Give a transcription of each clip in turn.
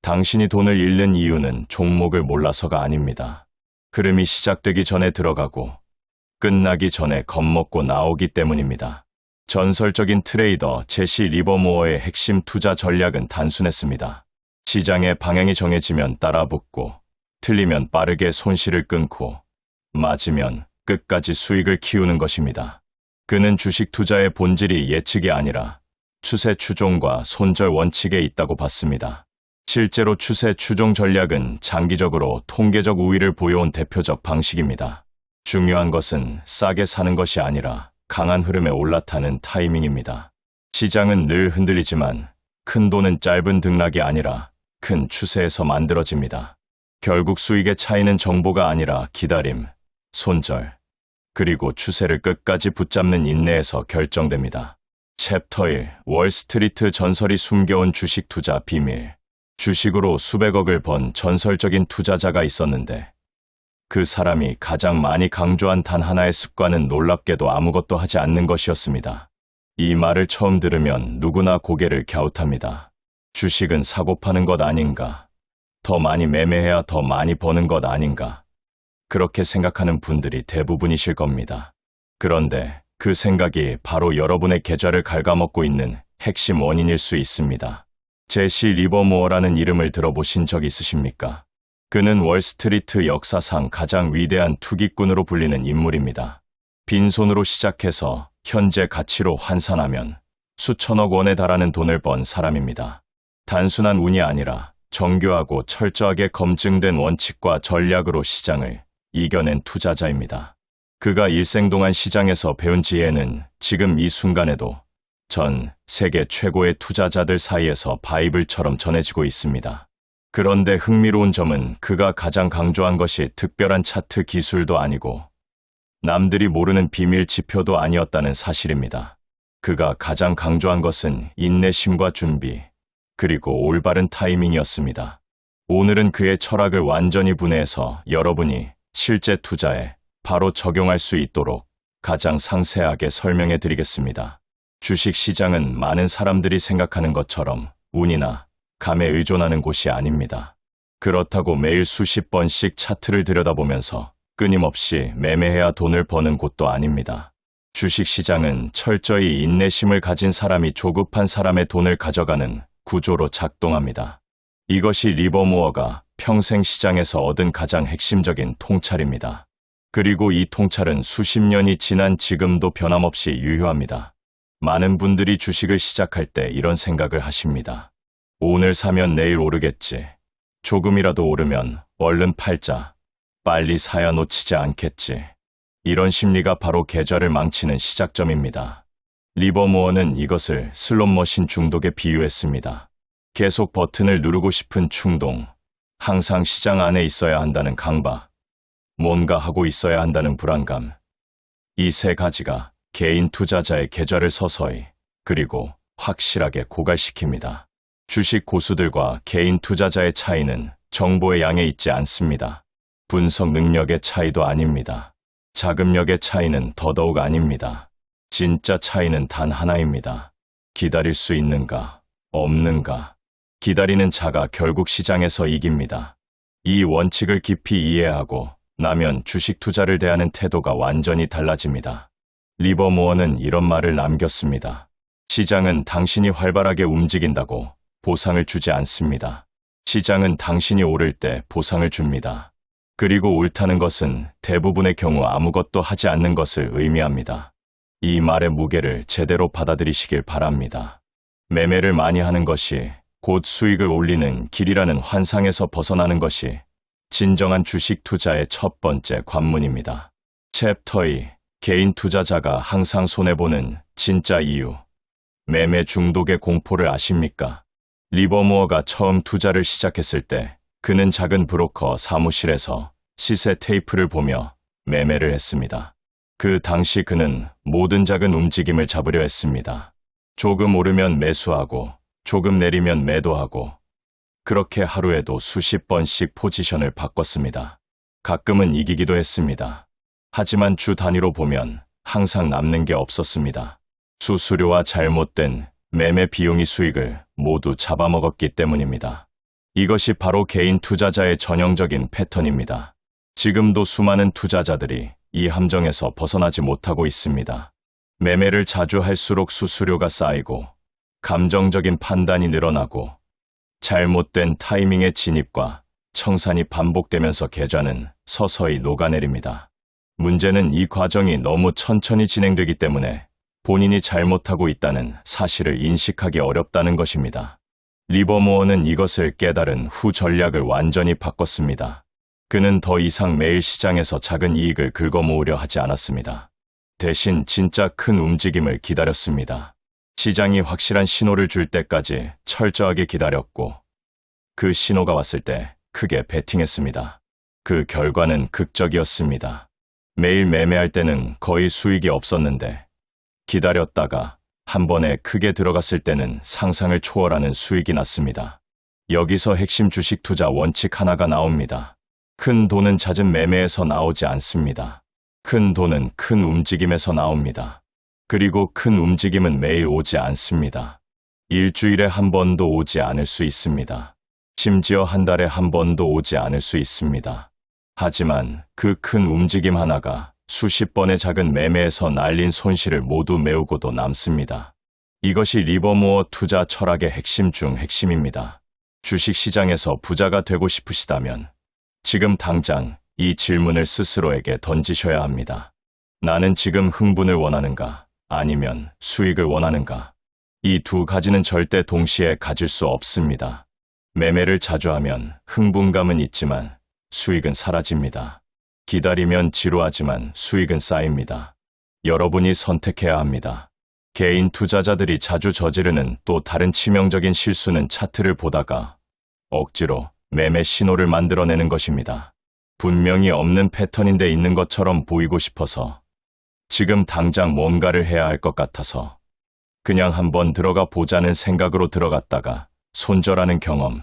당신이 돈을 잃는 이유는 종목을 몰라서가 아닙니다. 흐름이 시작되기 전에 들어가고 끝나기 전에 겁먹고 나오기 때문입니다. 전설적인 트레이더 제시 리버모어의 핵심 투자 전략은 단순했습니다. 시장의 방향이 정해지면 따라붙고, 틀리면 빠르게 손실을 끊고, 맞으면 끝까지 수익을 키우는 것입니다. 그는 주식 투자의 본질이 예측이 아니라 추세 추종과 손절 원칙에 있다고 봤습니다. 실제로 추세 추종 전략은 장기적으로 통계적 우위를 보여온 대표적 방식입니다. 중요한 것은 싸게 사는 것이 아니라 강한 흐름에 올라타는 타이밍입니다. 시장은 늘 흔들리지만 큰 돈은 짧은 등락이 아니라 큰 추세에서 만들어집니다. 결국 수익의 차이는 정보가 아니라 기다림, 손절, 그리고 추세를 끝까지 붙잡는 인내에서 결정됩니다. 챕터 1. 월스트리트 전설이 숨겨온 주식 투자 비밀. 주식으로 수백억을 번 전설적인 투자자가 있었는데 그 사람이 가장 많이 강조한 단 하나의 습관은 놀랍게도 아무것도 하지 않는 것이었습니다. 이 말을 처음 들으면 누구나 고개를 갸웃합니다. 주식은 사고 파는 것 아닌가? 더 많이 매매해야 더 많이 버는 것 아닌가? 그렇게 생각하는 분들이 대부분이실 겁니다. 그런데 그 생각이 바로 여러분의 계좌를 갉아먹고 있는 핵심 원인일 수 있습니다. 제시 리버모어라는 이름을 들어보신 적 있으십니까? 그는 월스트리트 역사상 가장 위대한 투기꾼으로 불리는 인물입니다. 빈손으로 시작해서 현재 가치로 환산하면 수천억 원에 달하는 돈을 번 사람입니다. 단순한 운이 아니라 정교하고 철저하게 검증된 원칙과 전략으로 시장을 이겨낸 투자자입니다. 그가 일생 동안 시장에서 배운 지혜는 지금 이 순간에도 전 세계 최고의 투자자들 사이에서 바이블처럼 전해지고 있습니다. 그런데 흥미로운 점은 그가 가장 강조한 것이 특별한 차트 기술도 아니고 남들이 모르는 비밀 지표도 아니었다는 사실입니다. 그가 가장 강조한 것은 인내심과 준비, 그리고 올바른 타이밍이었습니다. 오늘은 그의 철학을 완전히 분해해서 여러분이 실제 투자에 바로 적용할 수 있도록 가장 상세하게 설명해 드리겠습니다. 주식 시장은 많은 사람들이 생각하는 것처럼 운이나 감에 의존하는 곳이 아닙니다. 그렇다고 매일 수십 번씩 차트를 들여다보면서 끊임없이 매매해야 돈을 버는 곳도 아닙니다. 주식 시장은 철저히 인내심을 가진 사람이 조급한 사람의 돈을 가져가는 구조로 작동합니다. 이것이 리버모어가 평생 시장에서 얻은 가장 핵심적인 통찰입니다. 그리고 이 통찰은 수십 년이 지난 지금도 변함없이 유효합니다. 많은 분들이 주식을 시작할 때 이런 생각을 하십니다. 오늘 사면 내일 오르겠지. 조금이라도 오르면 얼른 팔자. 빨리 사야 놓치지 않겠지. 이런 심리가 바로 계좌를 망치는 시작점입니다. 리버모어는 이것을 슬롯머신 중독에 비유했습니다. 계속 버튼을 누르고 싶은 충동, 항상 시장 안에 있어야 한다는 강박, 뭔가 하고 있어야 한다는 불안감. 이 세 가지가 개인 투자자의 계좌를 서서히 그리고 확실하게 고갈시킵니다. 주식 고수들과 개인 투자자의 차이는 정보의 양에 있지 않습니다. 분석 능력의 차이도 아닙니다. 자금력의 차이는 더더욱 아닙니다. 진짜 차이는 단 하나입니다. 기다릴 수 있는가, 없는가. 기다리는 자가 결국 시장에서 이깁니다. 이 원칙을 깊이 이해하고 나면 주식 투자를 대하는 태도가 완전히 달라집니다. 리버모어는 이런 말을 남겼습니다. 시장은 당신이 활발하게 움직인다고 보상을 주지 않습니다. 시장은 당신이 오를 때 보상을 줍니다. 그리고 옳다는 것은 대부분의 경우 아무것도 하지 않는 것을 의미합니다. 이 말의 무게를 제대로 받아들이시길 바랍니다. 매매를 많이 하는 것이 곧 수익을 올리는 길이라는 환상에서 벗어나는 것이 진정한 주식 투자의 첫 번째 관문입니다. 챕터 2. 개인 투자자가 항상 손해보는 진짜 이유. 매매 중독의 공포를 아십니까? 리버모어가 처음 투자를 시작했을 때 그는 작은 브로커 사무실에서 시세 테이프를 보며 매매를 했습니다. 그 당시 그는 모든 작은 움직임을 잡으려 했습니다. 조금 오르면 매수하고 조금 내리면 매도하고 그렇게 하루에도 수십 번씩 포지션을 바꿨습니다. 가끔은 이기기도 했습니다. 하지만 주 단위로 보면 항상 남는 게 없었습니다. 수수료와 잘못된 매매 비용이 수익을 모두 잡아먹었기 때문입니다. 이것이 바로 개인 투자자의 전형적인 패턴입니다. 지금도 수많은 투자자들이 이 함정에서 벗어나지 못하고 있습니다. 매매를 자주 할수록 수수료가 쌓이고 감정적인 판단이 늘어나고 잘못된 타이밍의 진입과 청산이 반복되면서 계좌는 서서히 녹아내립니다. 문제는 이 과정이 너무 천천히 진행되기 때문에 본인이 잘못하고 있다는 사실을 인식하기 어렵다는 것입니다. 리버모어는 이것을 깨달은 후 전략을 완전히 바꿨습니다. 그는 더 이상 매일 시장에서 작은 이익을 긁어모으려 하지 않았습니다. 대신 진짜 큰 움직임을 기다렸습니다. 시장이 확실한 신호를 줄 때까지 철저하게 기다렸고 그 신호가 왔을 때 크게 베팅했습니다. 그 결과는 극적이었습니다. 매일 매매할 때는 거의 수익이 없었는데 기다렸다가 한 번에 크게 들어갔을 때는 상상을 초월하는 수익이 났습니다. 여기서 핵심 주식 투자 원칙 하나가 나옵니다. 큰 돈은 잦은 매매에서 나오지 않습니다. 큰 돈은 큰 움직임에서 나옵니다. 그리고 큰 움직임은 매일 오지 않습니다. 일주일에 한 번도 오지 않을 수 있습니다. 심지어 한 달에 한 번도 오지 않을 수 있습니다. 하지만 그 큰 움직임 하나가 수십 번의 작은 매매에서 날린 손실을 모두 메우고도 남습니다. 이것이 리버모어 투자 철학의 핵심 중 핵심입니다. 주식시장에서 부자가 되고 싶으시다면 지금 당장 이 질문을 스스로에게 던지셔야 합니다. 나는 지금 흥분을 원하는가? 아니면 수익을 원하는가? 이 두 가지는 절대 동시에 가질 수 없습니다. 매매를 자주 하면 흥분감은 있지만 수익은 사라집니다. 기다리면 지루하지만 수익은 쌓입니다. 여러분이 선택해야 합니다. 개인 투자자들이 자주 저지르는 또 다른 치명적인 실수는 차트를 보다가 억지로 매매 신호를 만들어내는 것입니다. 분명히 없는 패턴인데 있는 것처럼 보이고 싶어서 지금 당장 뭔가를 해야 할 것 같아서 그냥 한번 들어가 보자는 생각으로 들어갔다가 손절하는 경험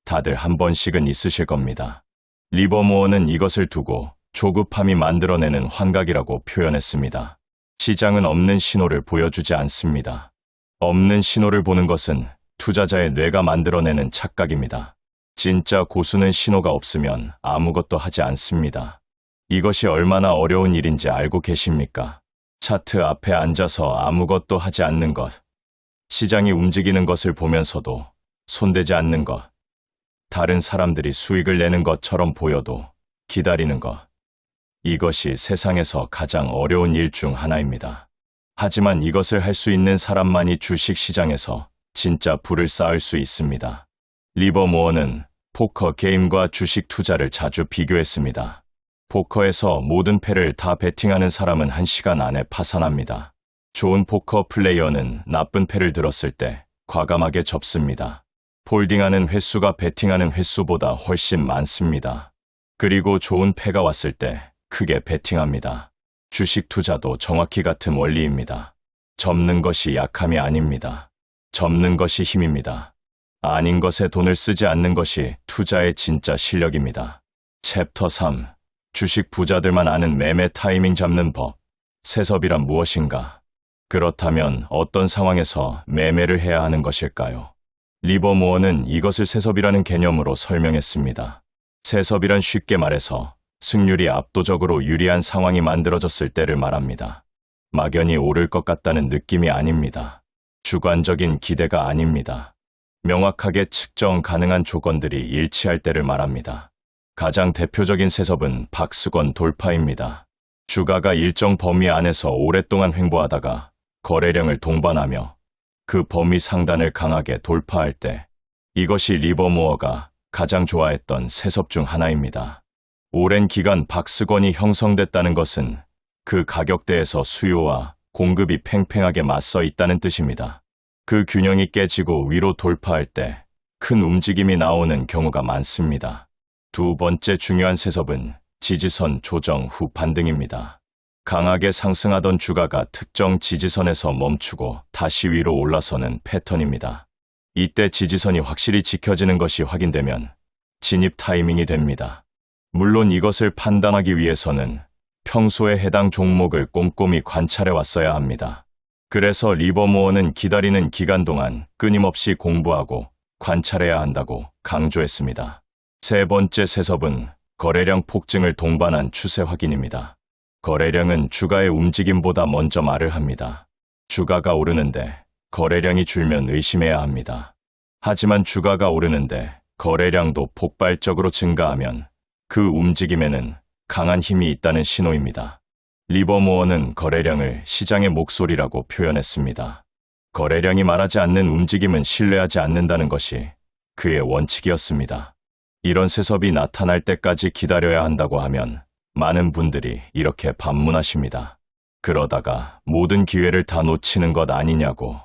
다들 한 번씩은 있으실 겁니다. 리버모어는 이것을 두고 조급함이 만들어내는 환각이라고 표현했습니다. 시장은 없는 신호를 보여주지 않습니다. 없는 신호를 보는 것은 투자자의 뇌가 만들어내는 착각입니다. 진짜 고수는 신호가 없으면 아무것도 하지 않습니다. 이것이 얼마나 어려운 일인지 알고 계십니까? 차트 앞에 앉아서 아무것도 하지 않는 것, 시장이 움직이는 것을 보면서도 손대지 않는 것, 다른 사람들이 수익을 내는 것처럼 보여도 기다리는 것, 이것이 세상에서 가장 어려운 일 중 하나입니다. 하지만 이것을 할 수 있는 사람만이 주식시장에서 진짜 부를 쌓을 수 있습니다. 리버모어는 포커 게임과 주식 투자를 자주 비교했습니다. 포커에서 모든 패를 다 베팅하는 사람은 1시간 안에 파산합니다. 좋은 포커 플레이어는 나쁜 패를 들었을 때 과감하게 접습니다. 폴딩하는 횟수가 베팅하는 횟수보다 훨씬 많습니다. 그리고 좋은 패가 왔을 때 크게 베팅합니다. 주식 투자도 정확히 같은 원리입니다. 접는 것이 약함이 아닙니다. 접는 것이 힘입니다. 아닌 것에 돈을 쓰지 않는 것이 투자의 진짜 실력입니다. 챕터 3. 주식 부자들만 아는 매매 타이밍 잡는 법. 세섭이란 무엇인가? 그렇다면 어떤 상황에서 매매를 해야 하는 것일까요? 리버모어는 이것을 세섭이라는 개념으로 설명했습니다. 세섭이란 쉽게 말해서 승률이 압도적으로 유리한 상황이 만들어졌을 때를 말합니다. 막연히 오를 것 같다는 느낌이 아닙니다. 주관적인 기대가 아닙니다. 명확하게 측정 가능한 조건들이 일치할 때를 말합니다. 가장 대표적인 세섭은 박스권 돌파입니다. 주가가 일정 범위 안에서 오랫동안 횡보하다가 거래량을 동반하며 그 범위 상단을 강하게 돌파할 때, 이것이 리버모어가 가장 좋아했던 세섭 중 하나입니다. 오랜 기간 박스권이 형성됐다는 것은 그 가격대에서 수요와 공급이 팽팽하게 맞서 있다는 뜻입니다. 그 균형이 깨지고 위로 돌파할 때 큰 움직임이 나오는 경우가 많습니다. 두 번째 중요한 세섭은 지지선 조정 후 반등입니다. 강하게 상승하던 주가가 특정 지지선에서 멈추고 다시 위로 올라서는 패턴입니다. 이때 지지선이 확실히 지켜지는 것이 확인되면 진입 타이밍이 됩니다. 물론 이것을 판단하기 위해서는 평소에 해당 종목을 꼼꼼히 관찰해 왔어야 합니다. 그래서 리버모어는 기다리는 기간 동안 끊임없이 공부하고 관찰해야 한다고 강조했습니다. 세 번째 세섭은 거래량 폭증을 동반한 추세 확인입니다. 거래량은 주가의 움직임보다 먼저 말을 합니다. 주가가 오르는데 거래량이 줄면 의심해야 합니다. 하지만 주가가 오르는데 거래량도 폭발적으로 증가하면 그 움직임에는 강한 힘이 있다는 신호입니다. 리버모어는 거래량을 시장의 목소리라고 표현했습니다. 거래량이 말하지 않는 움직임은 신뢰하지 않는다는 것이 그의 원칙이었습니다. 이런 세섭이 나타날 때까지 기다려야 한다고 하면 많은 분들이 이렇게 반문하십니다. 그러다가 모든 기회를 다 놓치는 것 아니냐고.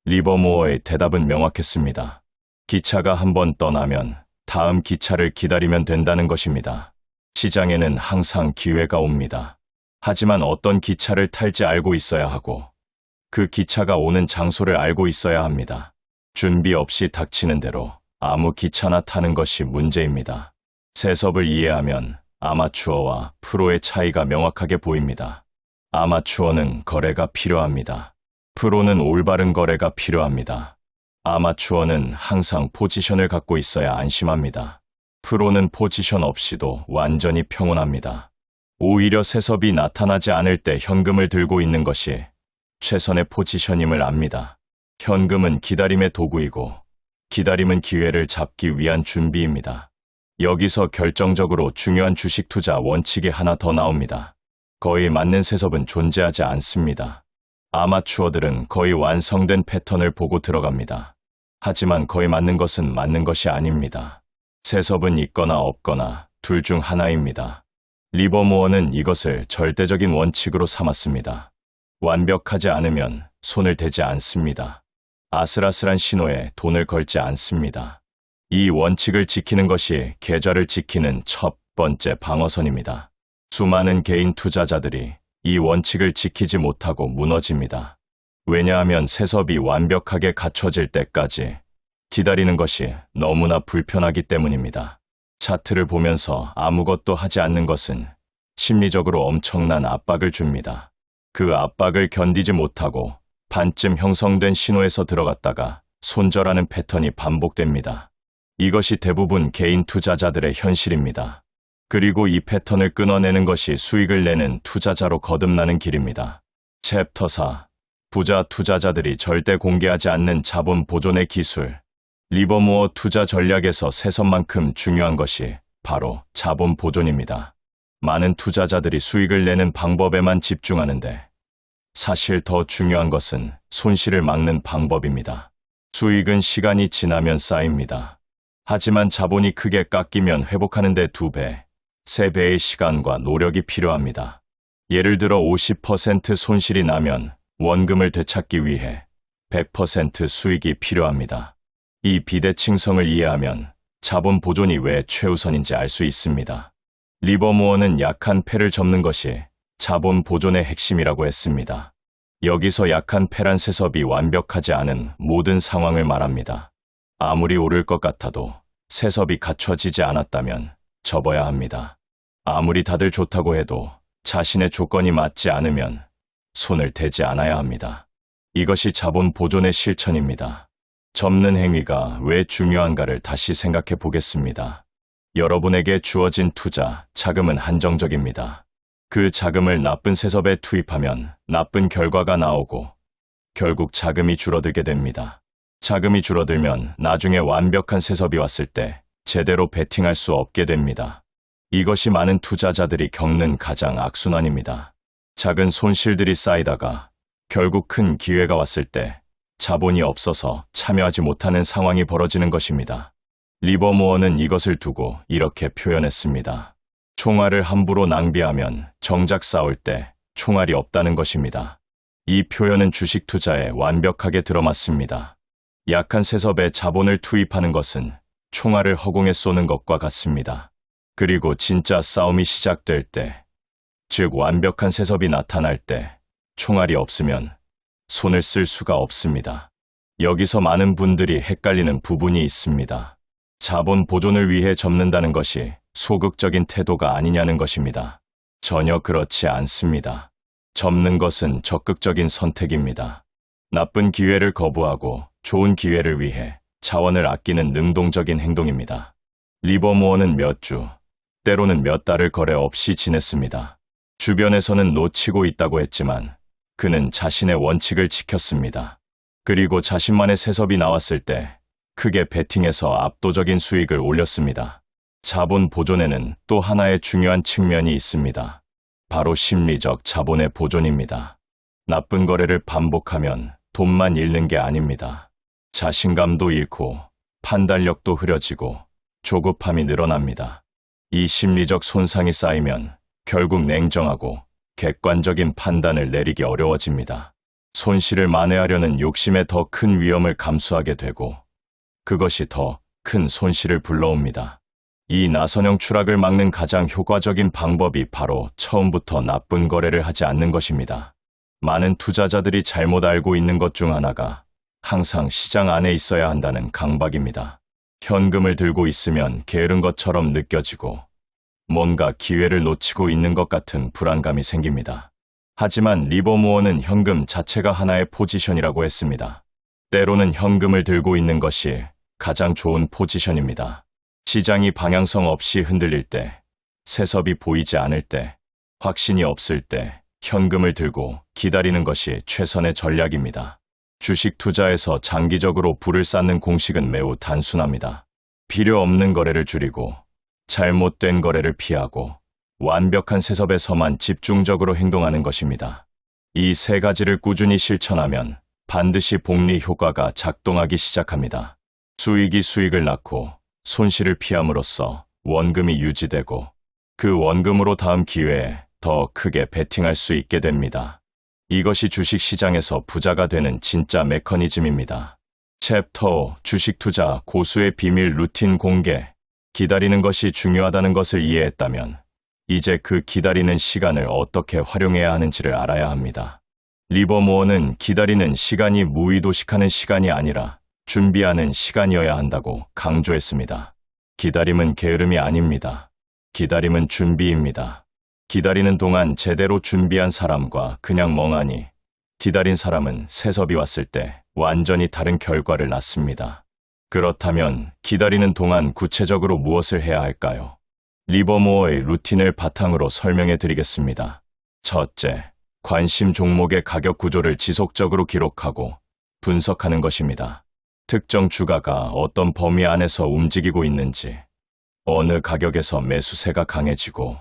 리버모어의 대답은 명확했습니다. 기차가 한번 떠나면 다음 기차를 기다리면 된다는 것입니다. 시장에는 항상 기회가 옵니다. 하지만 어떤 기차를 탈지 알고 있어야 하고 그 기차가 오는 장소를 알고 있어야 합니다. 준비 없이 닥치는 대로 아무 기차나 타는 것이 문제입니다. 세섭을 이해하면 아마추어와 프로의 차이가 명확하게 보입니다. 아마추어는 거래가 필요합니다. 프로는 올바른 거래가 필요합니다. 아마추어는 항상 포지션을 갖고 있어야 안심합니다. 프로는 포지션 없이도 완전히 평온합니다. 오히려 세섭이 나타나지 않을 때 현금을 들고 있는 것이 최선의 포지션임을 압니다. 현금은 기다림의 도구이고 기다림은 기회를 잡기 위한 준비입니다. 여기서 결정적으로 중요한 주식 투자 원칙이 하나 더 나옵니다. 거의 맞는 세섭은 존재하지 않습니다. 아마추어들은 거의 완성된 패턴을 보고 들어갑니다. 하지만 거의 맞는 것은 맞는 것이 아닙니다. 세섭은 있거나 없거나 둘 중 하나입니다. 리버모어는 이것을 절대적인 원칙으로 삼았습니다. 완벽하지 않으면 손을 대지 않습니다. 아슬아슬한 신호에 돈을 걸지 않습니다. 이 원칙을 지키는 것이 계좌를 지키는 첫 번째 방어선입니다. 수많은 개인 투자자들이 이 원칙을 지키지 못하고 무너집니다. 왜냐하면 세섭이 완벽하게 갖춰질 때까지 기다리는 것이 너무나 불편하기 때문입니다. 차트를 보면서 아무것도 하지 않는 것은 심리적으로 엄청난 압박을 줍니다. 그 압박을 견디지 못하고 반쯤 형성된 신호에서 들어갔다가 손절하는 패턴이 반복됩니다. 이것이 대부분 개인 투자자들의 현실입니다. 그리고 이 패턴을 끊어내는 것이 수익을 내는 투자자로 거듭나는 길입니다. 챕터 4. 부자 투자자들이 절대 공개하지 않는 자본 보존의 기술. 리버모어 투자 전략에서 세섭만큼 중요한 것이 바로 자본 보존입니다. 많은 투자자들이 수익을 내는 방법에만 집중하는데 사실 더 중요한 것은 손실을 막는 방법입니다. 수익은 시간이 지나면 쌓입니다. 하지만 자본이 크게 깎이면 회복하는 데 2배, 3배의 시간과 노력이 필요합니다. 예를 들어 50% 손실이 나면 원금을 되찾기 위해 100% 수익이 필요합니다. 이 비대칭성을 이해하면 자본 보존이 왜 최우선인지 알 수 있습니다. 리버모어는 약한 패를 접는 것이 자본 보존의 핵심이라고 했습니다. 여기서 약한 패란 세섭이 완벽하지 않은 모든 상황을 말합니다. 아무리 오를 것 같아도 세섭이 갖춰지지 않았다면 접어야 합니다. 아무리 다들 좋다고 해도 자신의 조건이 맞지 않으면 손을 대지 않아야 합니다. 이것이 자본 보존의 실천입니다. 접는 행위가 왜 중요한가를 다시 생각해 보겠습니다. 여러분에게 주어진 투자, 자금은 한정적입니다. 그 자금을 나쁜 세섭에 투입하면 나쁜 결과가 나오고 결국 자금이 줄어들게 됩니다. 자금이 줄어들면 나중에 완벽한 세섭이 왔을 때 제대로 베팅할 수 없게 됩니다. 이것이 많은 투자자들이 겪는 가장 악순환입니다. 작은 손실들이 쌓이다가 결국 큰 기회가 왔을 때 자본이 없어서 참여하지 못하는 상황이 벌어지는 것입니다. 리버모어는 이것을 두고 이렇게 표현했습니다. 총알을 함부로 낭비하면 정작 싸울 때 총알이 없다는 것입니다. 이 표현은 주식 투자에 완벽하게 들어맞습니다. 약한 세섭에 자본을 투입하는 것은 총알을 허공에 쏘는 것과 같습니다. 그리고 진짜 싸움이 시작될 때, 즉 완벽한 세섭이 나타날 때 총알이 없으면 손을 쓸 수가 없습니다. 여기서 많은 분들이 헷갈리는 부분이 있습니다. 자본 보존을 위해 접는다는 것이 소극적인 태도가 아니냐는 것입니다. 전혀 그렇지 않습니다. 접는 것은 적극적인 선택입니다. 나쁜 기회를 거부하고 좋은 기회를 위해 자원을 아끼는 능동적인 행동입니다. 리버모어는 몇 주, 때로는 몇 달을 거래 없이 지냈습니다. 주변에서는 놓치고 있다고 했지만 그는 자신의 원칙을 지켰습니다. 그리고 자신만의 세섭이 나왔을 때 크게 베팅해서 압도적인 수익을 올렸습니다. 자본 보존에는 또 하나의 중요한 측면이 있습니다. 바로 심리적 자본의 보존입니다. 나쁜 거래를 반복하면 돈만 잃는 게 아닙니다. 자신감도 잃고 판단력도 흐려지고 조급함이 늘어납니다. 이 심리적 손상이 쌓이면 결국 냉정하고 객관적인 판단을 내리기 어려워집니다. 손실을 만회하려는 욕심에 더 큰 위험을 감수하게 되고 그것이 더 큰 손실을 불러옵니다. 이 나선형 추락을 막는 가장 효과적인 방법이 바로 처음부터 나쁜 거래를 하지 않는 것입니다. 많은 투자자들이 잘못 알고 있는 것 중 하나가 항상 시장 안에 있어야 한다는 강박입니다. 현금을 들고 있으면 게으른 것처럼 느껴지고 뭔가 기회를 놓치고 있는 것 같은 불안감이 생깁니다. 하지만 리버모어는 현금 자체가 하나의 포지션이라고 했습니다. 때로는 현금을 들고 있는 것이 가장 좋은 포지션입니다. 시장이 방향성 없이 흔들릴 때, 세섭이 보이지 않을 때, 확신이 없을 때 현금을 들고 기다리는 것이 최선의 전략입니다. 주식 투자에서 장기적으로 부를 쌓는 공식은 매우 단순합니다. 필요 없는 거래를 줄이고 잘못된 거래를 피하고 완벽한 세섭에서만 집중적으로 행동하는 것입니다. 이 세 가지를 꾸준히 실천하면 반드시 복리 효과가 작동하기 시작합니다. 수익이 수익을 낳고 손실을 피함으로써 원금이 유지되고 그 원금으로 다음 기회에 더 크게 베팅할 수 있게 됩니다. 이것이 주식시장에서 부자가 되는 진짜 메커니즘입니다. 챕터 5 주식 투자 고수의 비밀 루틴 공개. 기다리는 것이 중요하다는 것을 이해했다면 이제 그 기다리는 시간을 어떻게 활용해야 하는지를 알아야 합니다. 리버모어는 기다리는 시간이 무의도식하는 시간이 아니라 준비하는 시간이어야 한다고 강조했습니다. 기다림은 게으름이 아닙니다. 기다림은 준비입니다. 기다리는 동안 제대로 준비한 사람과 그냥 멍하니 기다린 사람은 세섭이 왔을 때 완전히 다른 결과를 낳습니다. 그렇다면 기다리는 동안 구체적으로 무엇을 해야 할까요? 리버모어의 루틴을 바탕으로 설명해 드리겠습니다. 첫째, 관심 종목의 가격 구조를 지속적으로 기록하고 분석하는 것입니다. 특정 주가가 어떤 범위 안에서 움직이고 있는지, 어느 가격에서 매수세가 강해지고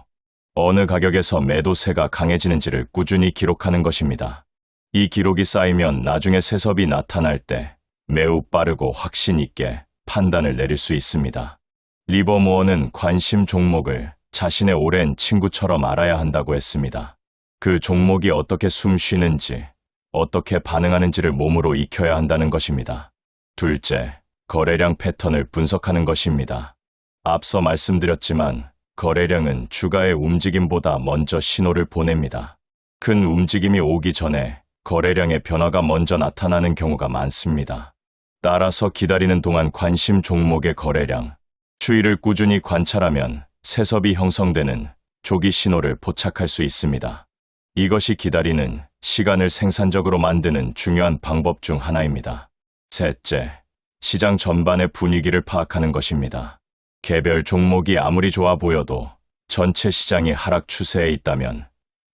어느 가격에서 매도세가 강해지는지를 꾸준히 기록하는 것입니다. 이 기록이 쌓이면 나중에 세섭이 나타날 때 매우 빠르고 확신 있게 판단을 내릴 수 있습니다. 리버모어는 관심 종목을 자신의 오랜 친구처럼 알아야 한다고 했습니다. 그 종목이 어떻게 숨 쉬는지, 어떻게 반응하는지를 몸으로 익혀야 한다는 것입니다. 둘째, 거래량 패턴을 분석하는 것입니다. 앞서 말씀드렸지만 거래량은 주가의 움직임보다 먼저 신호를 보냅니다. 큰 움직임이 오기 전에 거래량의 변화가 먼저 나타나는 경우가 많습니다. 따라서 기다리는 동안 관심 종목의 거래량, 추이를 꾸준히 관찰하면 세섭이 형성되는 조기 신호를 포착할 수 있습니다. 이것이 기다리는 시간을 생산적으로 만드는 중요한 방법 중 하나입니다. 셋째, 시장 전반의 분위기를 파악하는 것입니다. 개별 종목이 아무리 좋아 보여도 전체 시장이 하락 추세에 있다면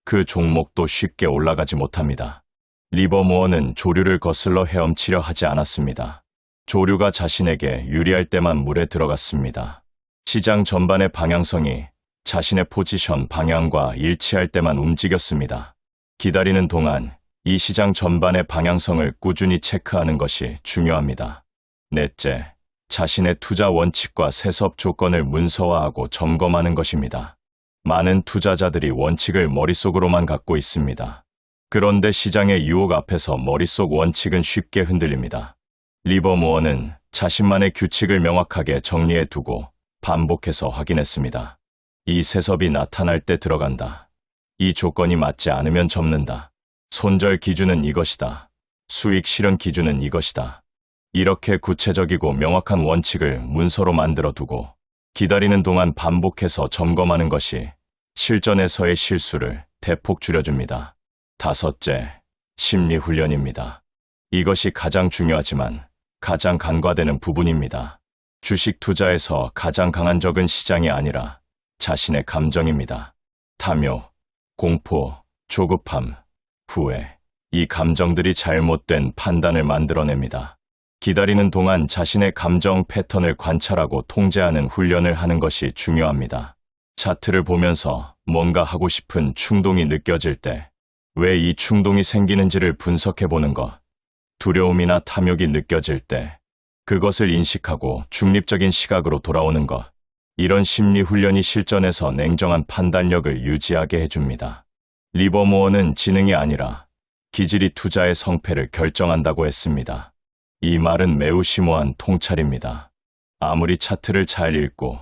그 종목도 쉽게 올라가지 못합니다. 리버모어는 조류를 거슬러 헤엄치려 하지 않았습니다. 조류가 자신에게 유리할 때만 물에 들어갔습니다. 시장 전반의 방향성이 자신의 포지션 방향과 일치할 때만 움직였습니다. 기다리는 동안 이 시장 전반의 방향성을 꾸준히 체크하는 것이 중요합니다. 넷째, 자신의 투자 원칙과 세섭 조건을 문서화하고 점검하는 것입니다. 많은 투자자들이 원칙을 머릿속으로만 갖고 있습니다. 그런데 시장의 유혹 앞에서 머릿속 원칙은 쉽게 흔들립니다. 리버모어는 자신만의 규칙을 명확하게 정리해 두고 반복해서 확인했습니다. 이 세섭이 나타날 때 들어간다. 이 조건이 맞지 않으면 접는다. 손절 기준은 이것이다. 수익 실현 기준은 이것이다. 이렇게 구체적이고 명확한 원칙을 문서로 만들어 두고 기다리는 동안 반복해서 점검하는 것이 실전에서의 실수를 대폭 줄여줍니다. 다섯째, 심리 훈련입니다. 이것이 가장 중요하지만 가장 간과되는 부분입니다. 주식 투자에서 가장 강한 적은 시장이 아니라 자신의 감정입니다. 탐욕, 공포, 조급함, 후회. 이 감정들이 잘못된 판단을 만들어냅니다. 기다리는 동안 자신의 감정 패턴을 관찰하고 통제하는 훈련을 하는 것이 중요합니다. 차트를 보면서 뭔가 하고 싶은 충동이 느껴질 때 왜 이 충동이 생기는지를 분석해보는 것, 두려움이나 탐욕이 느껴질 때 그것을 인식하고 중립적인 시각으로 돌아오는 것, 이런 심리 훈련이 실전에서 냉정한 판단력을 유지하게 해줍니다. 리버모어는 지능이 아니라 기질이 투자의 성패를 결정한다고 했습니다. 이 말은 매우 심오한 통찰입니다. 아무리 차트를 잘 읽고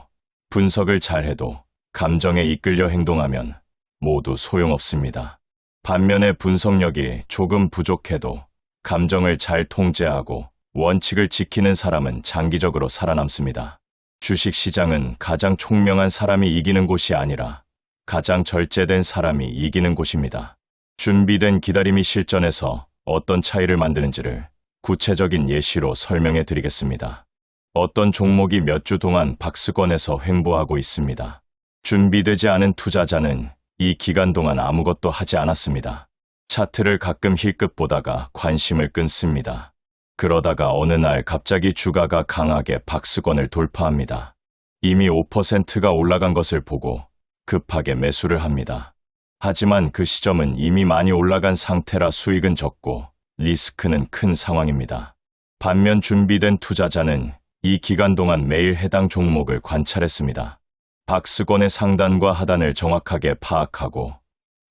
분석을 잘해도 감정에 이끌려 행동하면 모두 소용없습니다. 반면에 분석력이 조금 부족해도 감정을 잘 통제하고 원칙을 지키는 사람은 장기적으로 살아남습니다. 주식시장은 가장 총명한 사람이 이기는 곳이 아니라 가장 절제된 사람이 이기는 곳입니다. 준비된 기다림이 실전에서 어떤 차이를 만드는지를 구체적인 예시로 설명해 드리겠습니다. 어떤 종목이 몇 주 동안 박스권에서 횡보하고 있습니다. 준비되지 않은 투자자는 이 기간 동안 아무것도 하지 않았습니다. 차트를 가끔 힐끗 보다가 관심을 끊습니다. 그러다가 어느 날 갑자기 주가가 강하게 박스권을 돌파합니다. 이미 5%가 올라간 것을 보고 급하게 매수를 합니다. 하지만 그 시점은 이미 많이 올라간 상태라 수익은 적고 리스크는 큰 상황입니다. 반면 준비된 투자자는 이 기간 동안 매일 해당 종목을 관찰했습니다. 박스권의 상단과 하단을 정확하게 파악하고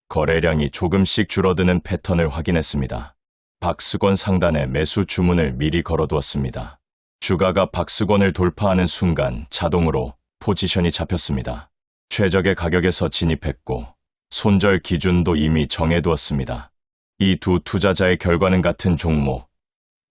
거래량이 조금씩 줄어드는 패턴을 확인했습니다. 박스권 상단에 매수 주문을 미리 걸어두었습니다. 주가가 박스권을 돌파하는 순간 자동으로 포지션이 잡혔습니다. 최적의 가격에서 진입했고 손절 기준도 이미 정해두었습니다. 이 두 투자자의 결과는 같은 종목,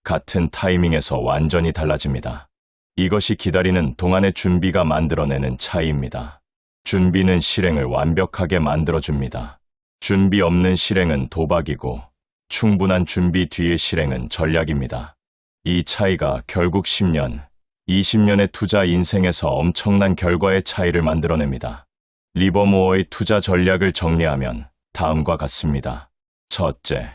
같은 타이밍에서 완전히 달라집니다. 이것이 기다리는 동안의 준비가 만들어내는 차이입니다. 준비는 실행을 완벽하게 만들어줍니다. 준비 없는 실행은 도박이고 충분한 준비 뒤의 실행은 전략입니다. 이 차이가 결국 10년, 20년의 투자 인생에서 엄청난 결과의 차이를 만들어냅니다. 리버모어의 투자 전략을 정리하면 다음과 같습니다. 첫째,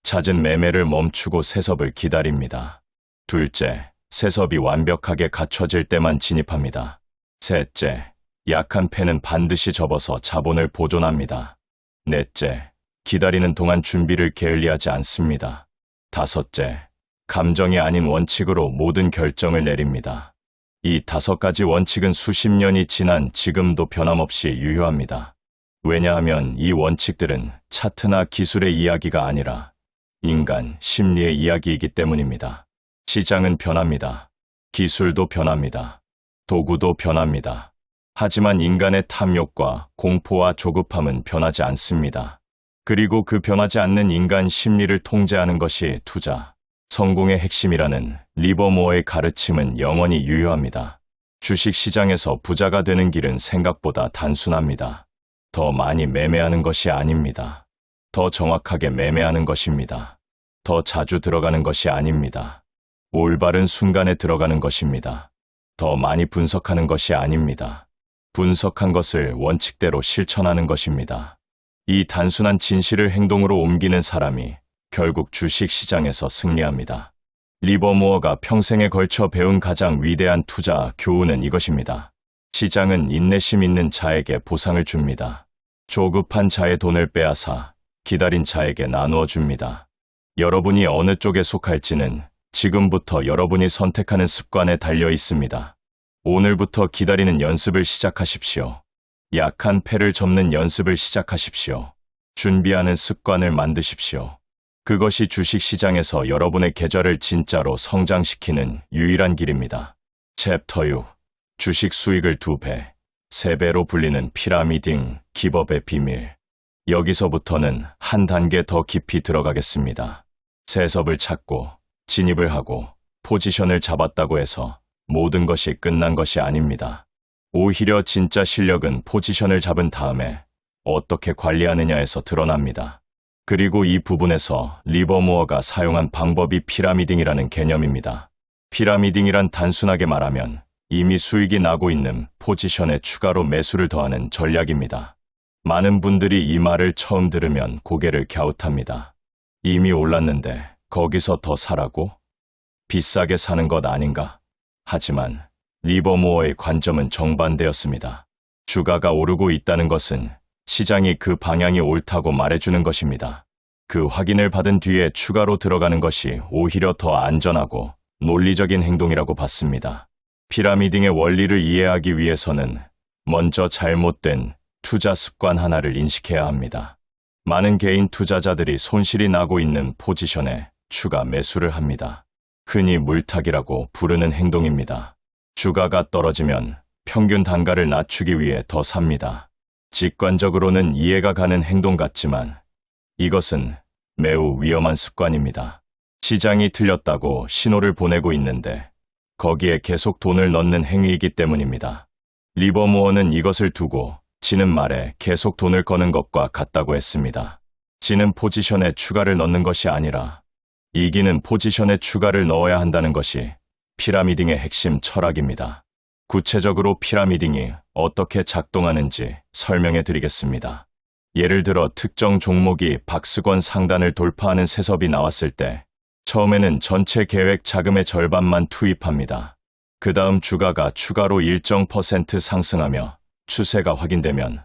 잦은 매매를 멈추고 세섭을 기다립니다. 둘째, 세섭이 완벽하게 갖춰질 때만 진입합니다. 셋째, 약한 패는 반드시 접어서 자본을 보존합니다. 넷째, 기다리는 동안 준비를 게을리하지 않습니다. 다섯째, 감정이 아닌 원칙으로 모든 결정을 내립니다. 이 5가지 원칙은 수십 년이 지난 지금도 변함없이 유효합니다. 왜냐하면 이 원칙들은 차트나 기술의 이야기가 아니라 인간, 심리의 이야기이기 때문입니다. 시장은 변합니다. 기술도 변합니다. 도구도 변합니다. 하지만 인간의 탐욕과 공포와 조급함은 변하지 않습니다. 그리고 그 변하지 않는 인간 심리를 통제하는 것이 투자, 성공의 핵심이라는 리버모어의 가르침은 영원히 유효합니다. 주식시장에서 부자가 되는 길은 생각보다 단순합니다. 더 많이 매매하는 것이 아닙니다. 더 정확하게 매매하는 것입니다. 더 자주 들어가는 것이 아닙니다. 올바른 순간에 들어가는 것입니다. 더 많이 분석하는 것이 아닙니다. 분석한 것을 원칙대로 실천하는 것입니다. 이 단순한 진실을 행동으로 옮기는 사람이 결국 주식시장에서 승리합니다. 리버모어가 평생에 걸쳐 배운 가장 위대한 투자 교훈은 이것입니다. 시장은 인내심 있는 자에게 보상을 줍니다. 조급한 자의 돈을 빼앗아 기다린 자에게 나누어 줍니다. 여러분이 어느 쪽에 속할지는 지금부터 여러분이 선택하는 습관에 달려 있습니다. 오늘부터 기다리는 연습을 시작하십시오. 약한 패를 접는 연습을 시작하십시오. 준비하는 습관을 만드십시오. 그것이 주식시장에서 여러분의 계좌를 진짜로 성장시키는 유일한 길입니다. 챕터 6. 주식 수익을 2배, 3배로 불리는 피라미딩 기법의 비밀. 여기서부터는 한 단계 더 깊이 들어가겠습니다. 세섭을 찾고 진입을 하고 포지션을 잡았다고 해서 모든 것이 끝난 것이 아닙니다. 오히려 진짜 실력은 포지션을 잡은 다음에 어떻게 관리하느냐에서 드러납니다. 그리고 이 부분에서 리버모어가 사용한 방법이 피라미딩이라는 개념입니다. 피라미딩이란 단순하게 말하면 이미 수익이 나고 있는 포지션에 추가로 매수를 더하는 전략입니다. 많은 분들이 이 말을 처음 들으면 고개를 갸웃합니다. 이미 올랐는데 거기서 더 사라고? 비싸게 사는 것 아닌가? 하지만 리버모어의 관점은 정반대였습니다. 주가가 오르고 있다는 것은 시장이 그 방향이 옳다고 말해주는 것입니다. 그 확인을 받은 뒤에 추가로 들어가는 것이 오히려 더 안전하고 논리적인 행동이라고 봤습니다. 피라미딩의 원리를 이해하기 위해서는 먼저 잘못된 투자 습관 하나를 인식해야 합니다. 많은 개인 투자자들이 손실이 나고 있는 포지션에 추가 매수를 합니다. 흔히 물타기라고 부르는 행동입니다. 주가가 떨어지면 평균 단가를 낮추기 위해 더 삽니다. 직관적으로는 이해가 가는 행동 같지만 이것은 매우 위험한 습관입니다. 시장이 틀렸다고 신호를 보내고 있는데 거기에 계속 돈을 넣는 행위이기 때문입니다. 리버모어는 이것을 두고 지는 말에 계속 돈을 거는 것과 같다고 했습니다. 지는 포지션에 추가를 넣는 것이 아니라 이기는 포지션에 추가를 넣어야 한다는 것이 피라미딩의 핵심 철학입니다. 구체적으로 피라미딩이 어떻게 작동하는지 설명해 드리겠습니다. 예를 들어 특정 종목이 박스권 상단을 돌파하는 세섭이 나왔을 때 처음에는 전체 계획 자금의 절반만 투입합니다. 그 다음 주가가 추가로 일정 % 상승하며 추세가 확인되면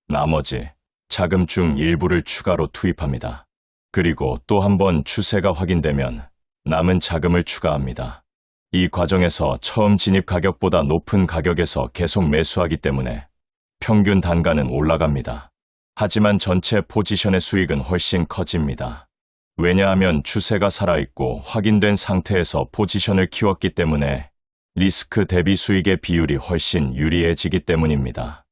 나머지 자금 중 일부를 추가로 투입합니다. 그리고 또 한 번 추세가 확인되면 남은 자금을 추가합니다. 이 과정에서 처음 진입 가격보다 높은 가격에서 계속 매수하기 때문에 평균 단가는 올라갑니다. 하지만 전체 포지션의 수익은 훨씬 커집니다. 왜냐하면 추세가 살아있고 확인된 상태에서 포지션을 키웠기 때문에 리스크 대비 수익의 비율이 훨씬 유리해지기 때문입니다.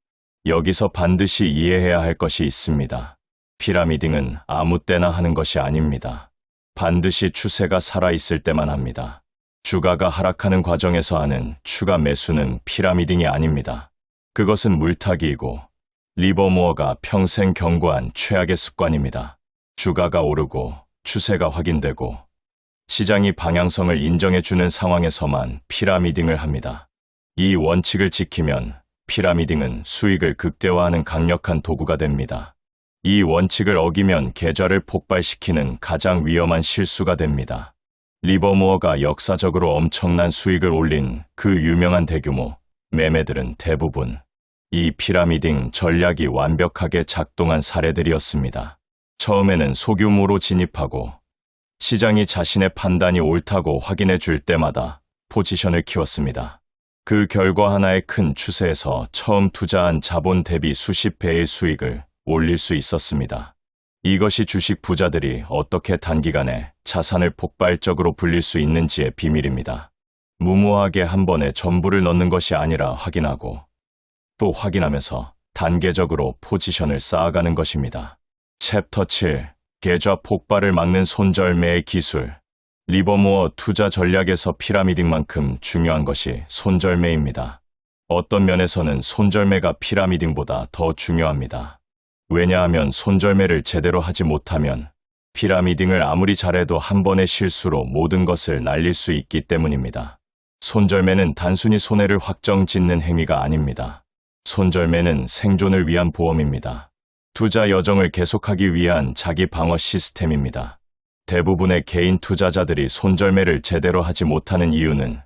여기서 반드시 이해해야 할 것이 있습니다. 피라미딩은 아무 때나 하는 것이 아닙니다. 반드시 추세가 살아있을 때만 합니다. 주가가 하락하는 과정에서 하는 추가 매수는 피라미딩이 아닙니다. 그것은 물타기이고 리버모어가 평생 경고한 최악의 습관입니다. 주가가 오르고 추세가 확인되고 시장이 방향성을 인정해주는 상황에서만 피라미딩을 합니다. 이 원칙을 지키면 피라미딩은 수익을 극대화하는 강력한 도구가 됩니다. 이 원칙을 어기면 계좌를 폭발시키는 가장 위험한 실수가 됩니다. 리버모어가 역사적으로 엄청난 수익을 올린 그 유명한 대규모 매매들은 대부분 이 피라미딩 전략이 완벽하게 작동한 사례들이었습니다. 처음에는 소규모로 진입하고 시장이 자신의 판단이 옳다고 확인해 줄 때마다 포지션을 키웠습니다. 그 결과 하나의 큰 추세에서 처음 투자한 자본 대비 수십 배의 수익을 올릴 수 있었습니다. 이것이 주식 부자들이 어떻게 단기간에 자산을 폭발적으로 불릴 수 있는지의 비밀입니다. 무모하게 한 번에 전부를 넣는 것이 아니라 확인하고 또 확인하면서 단계적으로 포지션을 쌓아가는 것입니다. 챕터 7. 계좌 폭발을 막는 손절매의 기술. 리버모어 투자 전략에서 피라미딩만큼 중요한 것이 손절매입니다. 어떤 면에서는 손절매가 피라미딩보다 더 중요합니다. 왜냐하면 손절매를 제대로 하지 못하면 피라미딩을 아무리 잘해도 한 번의 실수로 모든 것을 날릴 수 있기 때문입니다. 손절매는 단순히 손해를 확정짓는 행위가 아닙니다. 손절매는 생존을 위한 보험입니다. 투자 여정을 계속하기 위한 자기 방어 시스템입니다. 대부분의 개인 투자자들이 손절매를 제대로 하지 못하는 이유는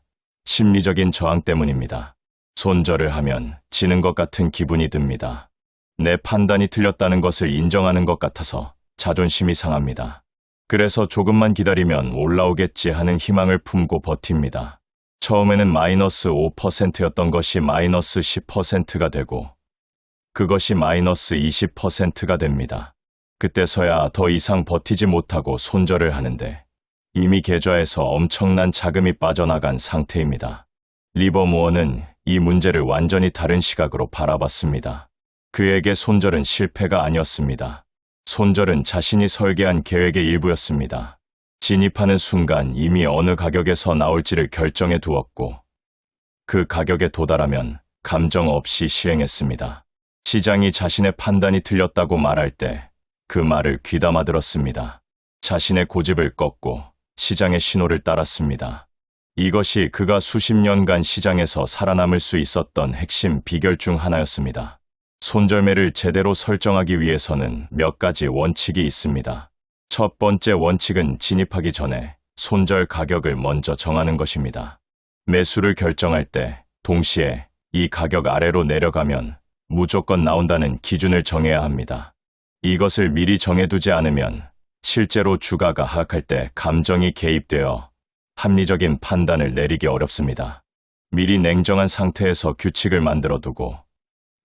심리적인 저항 때문입니다. 손절을 하면 지는 것 같은 기분이 듭니다. 내 판단이 틀렸다는 것을 인정하는 것 같아서 자존심이 상합니다. 그래서 조금만 기다리면 올라오겠지 하는 희망을 품고 버팁니다. 처음에는 마이너스 5%였던 것이 마이너스 10%가 되고 그것이 마이너스 20%가 됩니다. 그때서야 더 이상 버티지 못하고 손절을 하는데 이미 계좌에서 엄청난 자금이 빠져나간 상태입니다. 리버모어는 이 문제를 완전히 다른 시각으로 바라봤습니다. 그에게 손절은 실패가 아니었습니다. 손절은 자신이 설계한 계획의 일부였습니다. 진입하는 순간 이미 어느 가격에서 나올지를 결정해 두었고 그 가격에 도달하면 감정 없이 시행했습니다. 시장이 자신의 판단이 틀렸다고 말할 때 그 말을 귀담아 들었습니다. 자신의 고집을 꺾고 시장의 신호를 따랐습니다. 이것이 그가 수십 년간 시장에서 살아남을 수 있었던 핵심 비결 중 하나였습니다. 손절매를 제대로 설정하기 위해서는 몇 가지 원칙이 있습니다. 첫 번째 원칙은 진입하기 전에 손절 가격을 먼저 정하는 것입니다. 매수를 결정할 때 동시에 이 가격 아래로 내려가면 무조건 나온다는 기준을 정해야 합니다. 이것을 미리 정해두지 않으면 실제로 주가가 하락할 때 감정이 개입되어 합리적인 판단을 내리기 어렵습니다. 미리 냉정한 상태에서 규칙을 만들어두고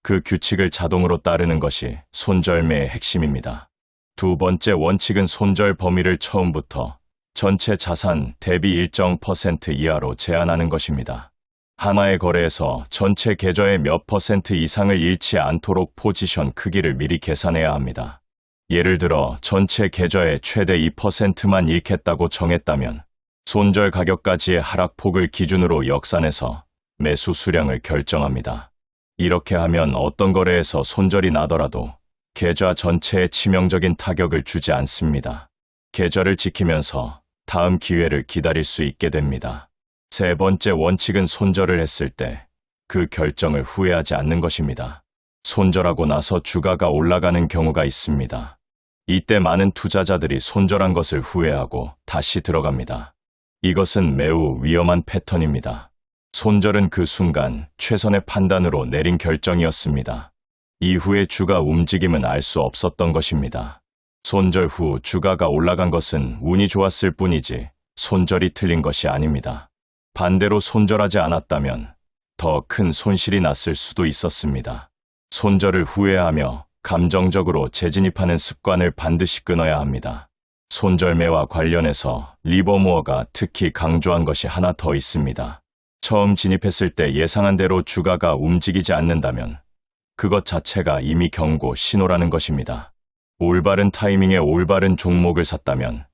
그 규칙을 자동으로 따르는 것이 손절매의 핵심입니다. 두 번째 원칙은 손절 범위를 처음부터 전체 자산 대비 일정 % 이하로 제한하는 것입니다. 하나의 거래에서 전체 계좌의 몇 % 이상을 잃지 않도록 포지션 크기를 미리 계산해야 합니다. 예를 들어 전체 계좌의 최대 2%만 잃겠다고 정했다면 손절 가격까지의 하락폭을 기준으로 역산해서 매수 수량을 결정합니다. 이렇게 하면 어떤 거래에서 손절이 나더라도 계좌 전체에 치명적인 타격을 주지 않습니다. 계좌를 지키면서 다음 기회를 기다릴 수 있게 됩니다. 세 번째 원칙은 손절을 했을 때 그 결정을 후회하지 않는 것입니다. 손절하고 나서 주가가 올라가는 경우가 있습니다. 이때 많은 투자자들이 손절한 것을 후회하고 다시 들어갑니다. 이것은 매우 위험한 패턴입니다. 손절은 그 순간 최선의 판단으로 내린 결정이었습니다. 이후의 주가 움직임은 알 수 없었던 것입니다. 손절 후 주가가 올라간 것은 운이 좋았을 뿐이지 손절이 틀린 것이 아닙니다. 반대로 손절하지 않았다면 더 큰 손실이 났을 수도 있었습니다. 손절을 후회하며 감정적으로 재진입하는 습관을 반드시 끊어야 합니다. 손절매와 관련해서 리버모어가 특히 강조한 것이 하나 더 있습니다. 처음 진입했을 때 예상한 대로 주가가 움직이지 않는다면 그것 자체가 이미 경고 신호라는 것입니다. 올바른 타이밍에 올바른 종목을 샀다면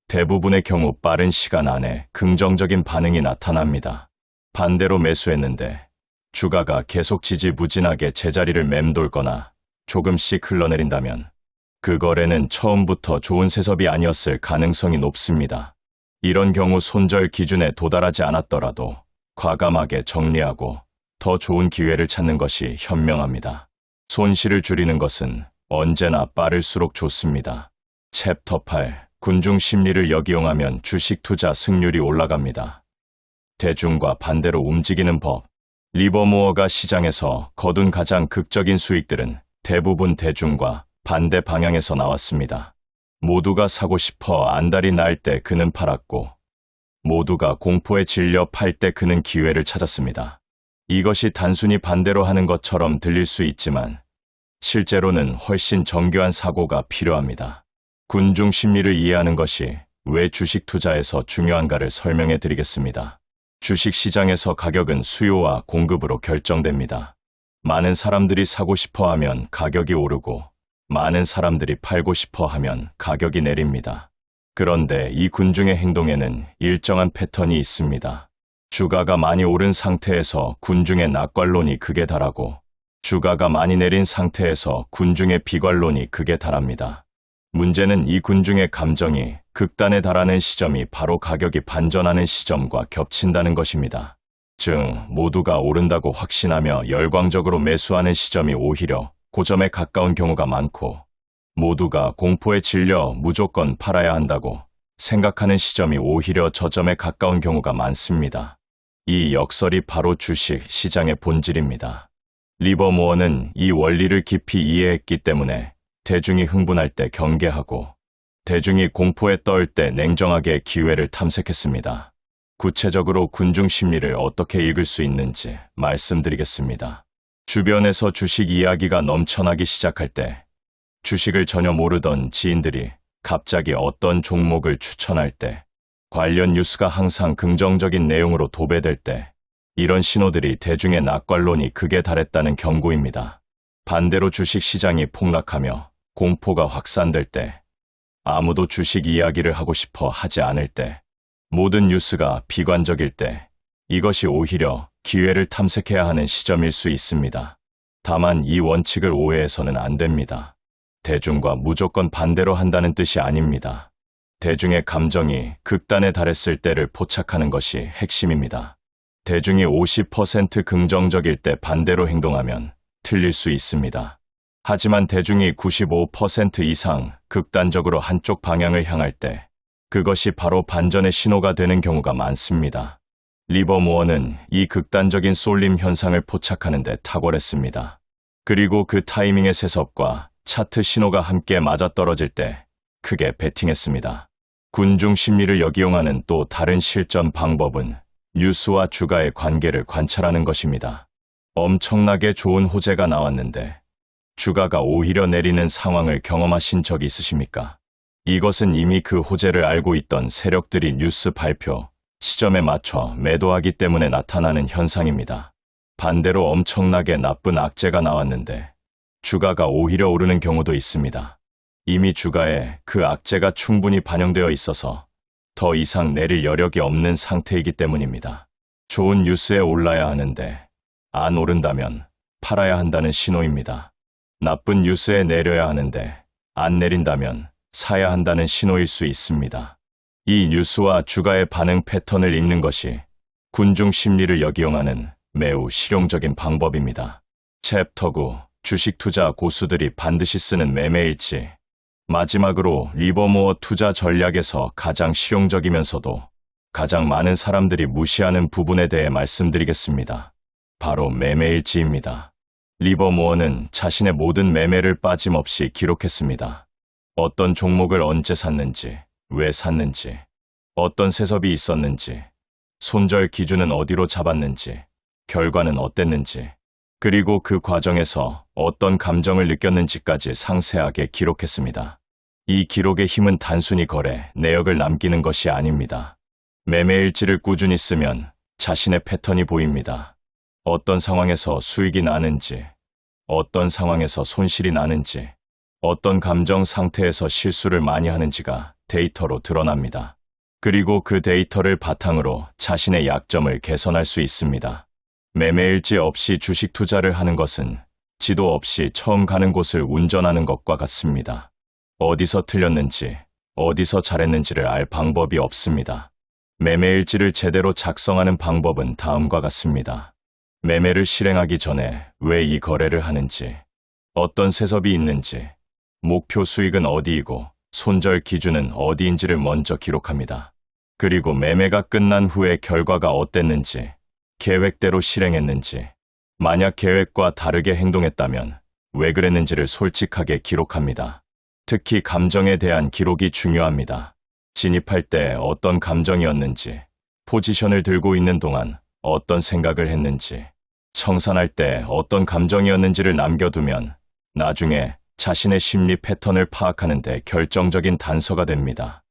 대부분의 경우 빠른 시간 안에 긍정적인 반응이 나타납니다. 반대로 매수했는데 주가가 계속 지지부진하게 제자리를 맴돌거나 조금씩 흘러내린다면 그 거래는 처음부터 좋은 세습이 아니었을 가능성이 높습니다. 이런 경우 손절 기준에 도달하지 않았더라도 과감하게 정리하고 더 좋은 기회를 찾는 것이 현명합니다. 손실을 줄이는 것은 언제나 빠를수록 좋습니다. 챕터 8. 군중 심리를 역이용하면 주식 투자 승률이 올라갑니다. 대중과 반대로 움직이는 법. 리버모어가 시장에서 거둔 가장 극적인 수익들은 대부분 대중과 반대 방향에서 나왔습니다. 모두가 사고 싶어 안달이 날 때 그는 팔았고 모두가 공포에 질려 팔 때 그는 기회를 찾았습니다. 이것이 단순히 반대로 하는 것처럼 들릴 수 있지만 실제로는 훨씬 정교한 사고가 필요합니다. 군중 심리를 이해하는 것이 왜 주식 투자에서 중요한가를 설명해 드리겠습니다. 주식 시장에서 가격은 수요와 공급으로 결정됩니다. 많은 사람들이 사고 싶어 하면 가격이 오르고 많은 사람들이 팔고 싶어 하면 가격이 내립니다. 그런데 이 군중의 행동에는 일정한 패턴이 있습니다. 주가가 많이 오른 상태에서 군중의 낙관론이 극에 달하고 주가가 많이 내린 상태에서 군중의 비관론이 극에 달합니다. 문제는 이 군중의 감정이 극단에 달하는 시점이 바로 가격이 반전하는 시점과 겹친다는 것입니다. 즉, 모두가 오른다고 확신하며 열광적으로 매수하는 시점이 오히려 고점에 가까운 경우가 많고 모두가 공포에 질려 무조건 팔아야 한다고 생각하는 시점이 오히려 저점에 가까운 경우가 많습니다. 이 역설이 바로 주식 시장의 본질입니다. 리버모어는 이 원리를 깊이 이해했기 때문에 대중이 흥분할 때 경계하고 대중이 공포에 떨 때 냉정하게 기회를 탐색했습니다. 구체적으로 군중 심리를 어떻게 읽을 수 있는지 말씀드리겠습니다. 주변에서 주식 이야기가 넘쳐나기 시작할 때 주식을 전혀 모르던 지인들이 갑자기 어떤 종목을 추천할 때 관련 뉴스가 항상 긍정적인 내용으로 도배될 때 이런 신호들이 대중의 낙관론이 극에 달했다는 경고입니다. 반대로 주식 시장이 폭락하며 공포가 확산될 때 아무도 주식 이야기를 하고 싶어 하지 않을 때 모든 뉴스가 비관적일 때 이것이 오히려 기회를 탐색해야 하는 시점일 수 있습니다. 다만 이 원칙을 오해해서는 안 됩니다. 대중과 무조건 반대로 한다는 뜻이 아닙니다. 대중의 감정이 극단에 달했을 때를 포착하는 것이 핵심입니다. 대중이 50% 긍정적일 때 반대로 행동하면 틀릴 수 있습니다. 하지만 대중이 95% 이상 극단적으로 한쪽 방향을 향할 때 그것이 바로 반전의 신호가 되는 경우가 많습니다. 리버모어는 이 극단적인 쏠림 현상을 포착하는 데 탁월했습니다. 그리고 그 타이밍의 세섭과 차트 신호가 함께 맞아떨어질 때 크게 베팅했습니다. 군중 심리를 역이용하는 또 다른 실전 방법은 뉴스와 주가의 관계를 관찰하는 것입니다. 엄청나게 좋은 호재가 나왔는데 주가가 오히려 내리는 상황을 경험하신 적이 있으십니까? 이것은 이미 그 호재를 알고 있던 세력들이 뉴스 발표 시점에 맞춰 매도하기 때문에 나타나는 현상입니다. 반대로 엄청나게 나쁜 악재가 나왔는데 주가가 오히려 오르는 경우도 있습니다. 이미 주가에 그 악재가 충분히 반영되어 있어서 더 이상 내릴 여력이 없는 상태이기 때문입니다. 좋은 뉴스에 올라야 하는데 안 오른다면 팔아야 한다는 신호입니다. 나쁜 뉴스에 내려야 하는데 안 내린다면 사야 한다는 신호일 수 있습니다. 이 뉴스와 주가의 반응 패턴을 읽는 것이 군중 심리를 역이용하는 매우 실용적인 방법입니다. 챕터 9. 주식 투자 고수들이 반드시 쓰는 매매일지. 마지막으로 리버모어 투자 전략에서 가장 실용적이면서도 가장 많은 사람들이 무시하는 부분에 대해 말씀드리겠습니다. 바로 매매일지입니다. 리버모어는 자신의 모든 매매를 빠짐없이 기록했습니다. 어떤 종목을 언제 샀는지, 왜 샀는지, 어떤 세섭이 있었는지, 손절 기준은 어디로 잡았는지, 결과는 어땠는지, 그리고 그 과정에서 어떤 감정을 느꼈는지까지 상세하게 기록했습니다. 이 기록의 힘은 단순히 거래, 내역을 남기는 것이 아닙니다. 매매일지를 꾸준히 쓰면 자신의 패턴이 보입니다. 어떤 상황에서 수익이 나는지, 어떤 상황에서 손실이 나는지, 어떤 감정 상태에서 실수를 많이 하는지가 데이터로 드러납니다. 그리고 그 데이터를 바탕으로 자신의 약점을 개선할 수 있습니다. 매매일지 없이 주식 투자를 하는 것은 지도 없이 처음 가는 곳을 운전하는 것과 같습니다. 어디서 틀렸는지, 어디서 잘했는지를 알 방법이 없습니다. 매매일지를 제대로 작성하는 방법은 다음과 같습니다. 매매를 실행하기 전에 왜 이 거래를 하는지, 어떤 세섭이 있는지, 목표 수익은 어디이고 손절 기준은 어디인지를 먼저 기록합니다. 그리고 매매가 끝난 후에 결과가 어땠는지, 계획대로 실행했는지, 만약 계획과 다르게 행동했다면 왜 그랬는지를 솔직하게 기록합니다. 특히 감정에 대한 기록이 중요합니다. 진입할 때 어떤 감정이었는지, 포지션을 들고 있는 동안 어떤 생각을 했는지, 청산할 때 어떤 감정이었는지를 남겨두면 나중에 자신의 심리 패턴을 파악하는 데 결정적인 단서가 됩니다.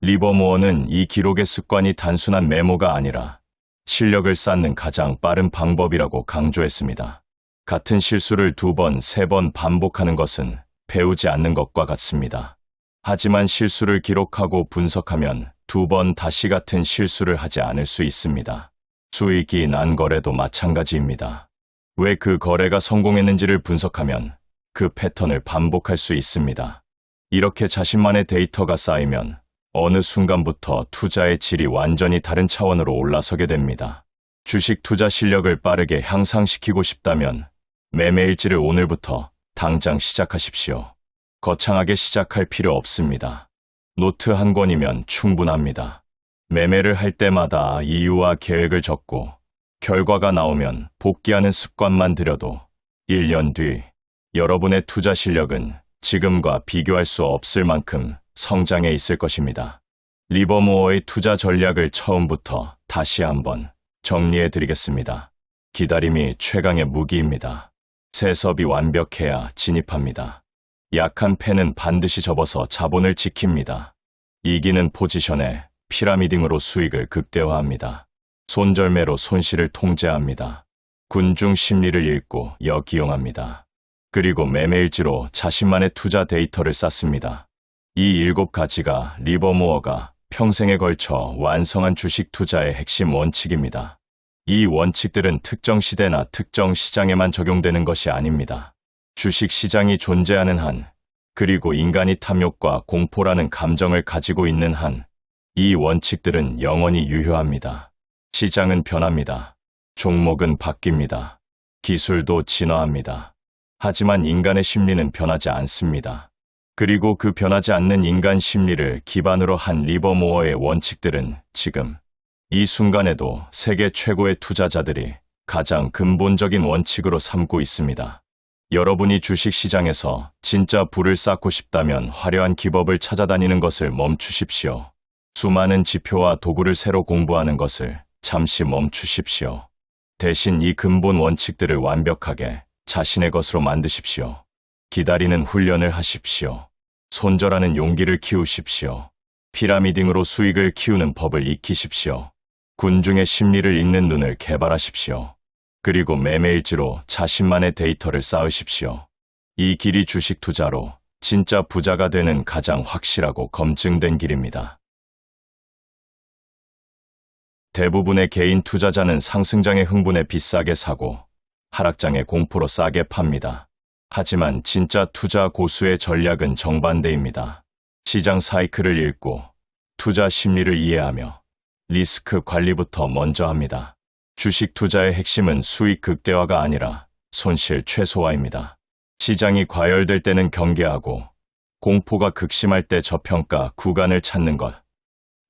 리버모어는 이 기록의 습관이 단순한 메모가 아니라 실력을 쌓는 가장 빠른 방법이라고 강조했습니다. 같은 실수를 2번, 3번 반복하는 것은 배우지 않는 것과 같습니다. 하지만 실수를 기록하고 분석하면 2번 다시 같은 실수를 하지 않을 수 있습니다. 수익이 난 거래도 마찬가지입니다. 왜 그 거래가 성공했는지를 분석하면 그 패턴을 반복할 수 있습니다. 이렇게 자신만의 데이터가 쌓이면 어느 순간부터 투자의 질이 완전히 다른 차원으로 올라서게 됩니다. 주식 투자 실력을 빠르게 향상시키고 싶다면 매매일지를 오늘부터 당장 시작하십시오. 거창하게 시작할 필요 없습니다. 노트 한 권이면 충분합니다. 매매를 할 때마다 이유와 계획을 적고 결과가 나오면 복귀하는 습관만 들여도 1년 뒤 여러분의 투자 실력은 지금과 비교할 수 없을 만큼 성장해 있을 것입니다. 리버모어의 투자 전략을 처음부터 다시 한번 정리해 드리겠습니다. 기다림이 최강의 무기입니다. 세섭이 완벽해야 진입합니다. 약한 패는 반드시 접어서 자본을 지킵니다. 이기는 포지션에 피라미딩으로 수익을 극대화합니다. 손절매로 손실을 통제합니다. 군중 심리를 읽고 역이용합니다. 그리고 매매일지로 자신만의 투자 데이터를 쌓습니다. 이 7가지가 리버모어가 평생에 걸쳐 완성한 주식 투자의 핵심 원칙입니다. 이 원칙들은 특정 시대나 특정 시장에만 적용되는 것이 아닙니다. 주식 시장이 존재하는 한 그리고 인간이 탐욕과 공포라는 감정을 가지고 있는 한, 이 원칙들은 영원히 유효합니다. 시장은 변합니다. 종목은 바뀝니다. 기술도 진화합니다. 하지만 인간의 심리는 변하지 않습니다. 그리고 그 변하지 않는 인간 심리를 기반으로 한 리버모어의 원칙들은 지금 이 순간에도 세계 최고의 투자자들이 가장 근본적인 원칙으로 삼고 있습니다. 여러분이 주식시장에서 진짜 부를 쌓고 싶다면 화려한 기법을 찾아다니는 것을 멈추십시오. 수많은 지표와 도구를 새로 공부하는 것을 잠시 멈추십시오. 대신 이 근본 원칙들을 완벽하게 자신의 것으로 만드십시오. 기다리는 훈련을 하십시오. 손절하는 용기를 키우십시오. 피라미딩으로 수익을 키우는 법을 익히십시오. 군중의 심리를 읽는 눈을 개발하십시오. 그리고 매매일지로 자신만의 데이터를 쌓으십시오. 이 길이 주식 투자로 진짜 부자가 되는 가장 확실하고 검증된 길입니다. 대부분의 개인 투자자는 상승장의 흥분에 비싸게 사고 하락장의 공포로 싸게 팝니다. 하지만 진짜 투자 고수의 전략은 정반대입니다. 시장 사이클을 읽고 투자 심리를 이해하며 리스크 관리부터 먼저 합니다. 주식 투자의 핵심은 수익 극대화가 아니라 손실 최소화입니다. 시장이 과열될 때는 경계하고 공포가 극심할 때 저평가 구간을 찾는 것.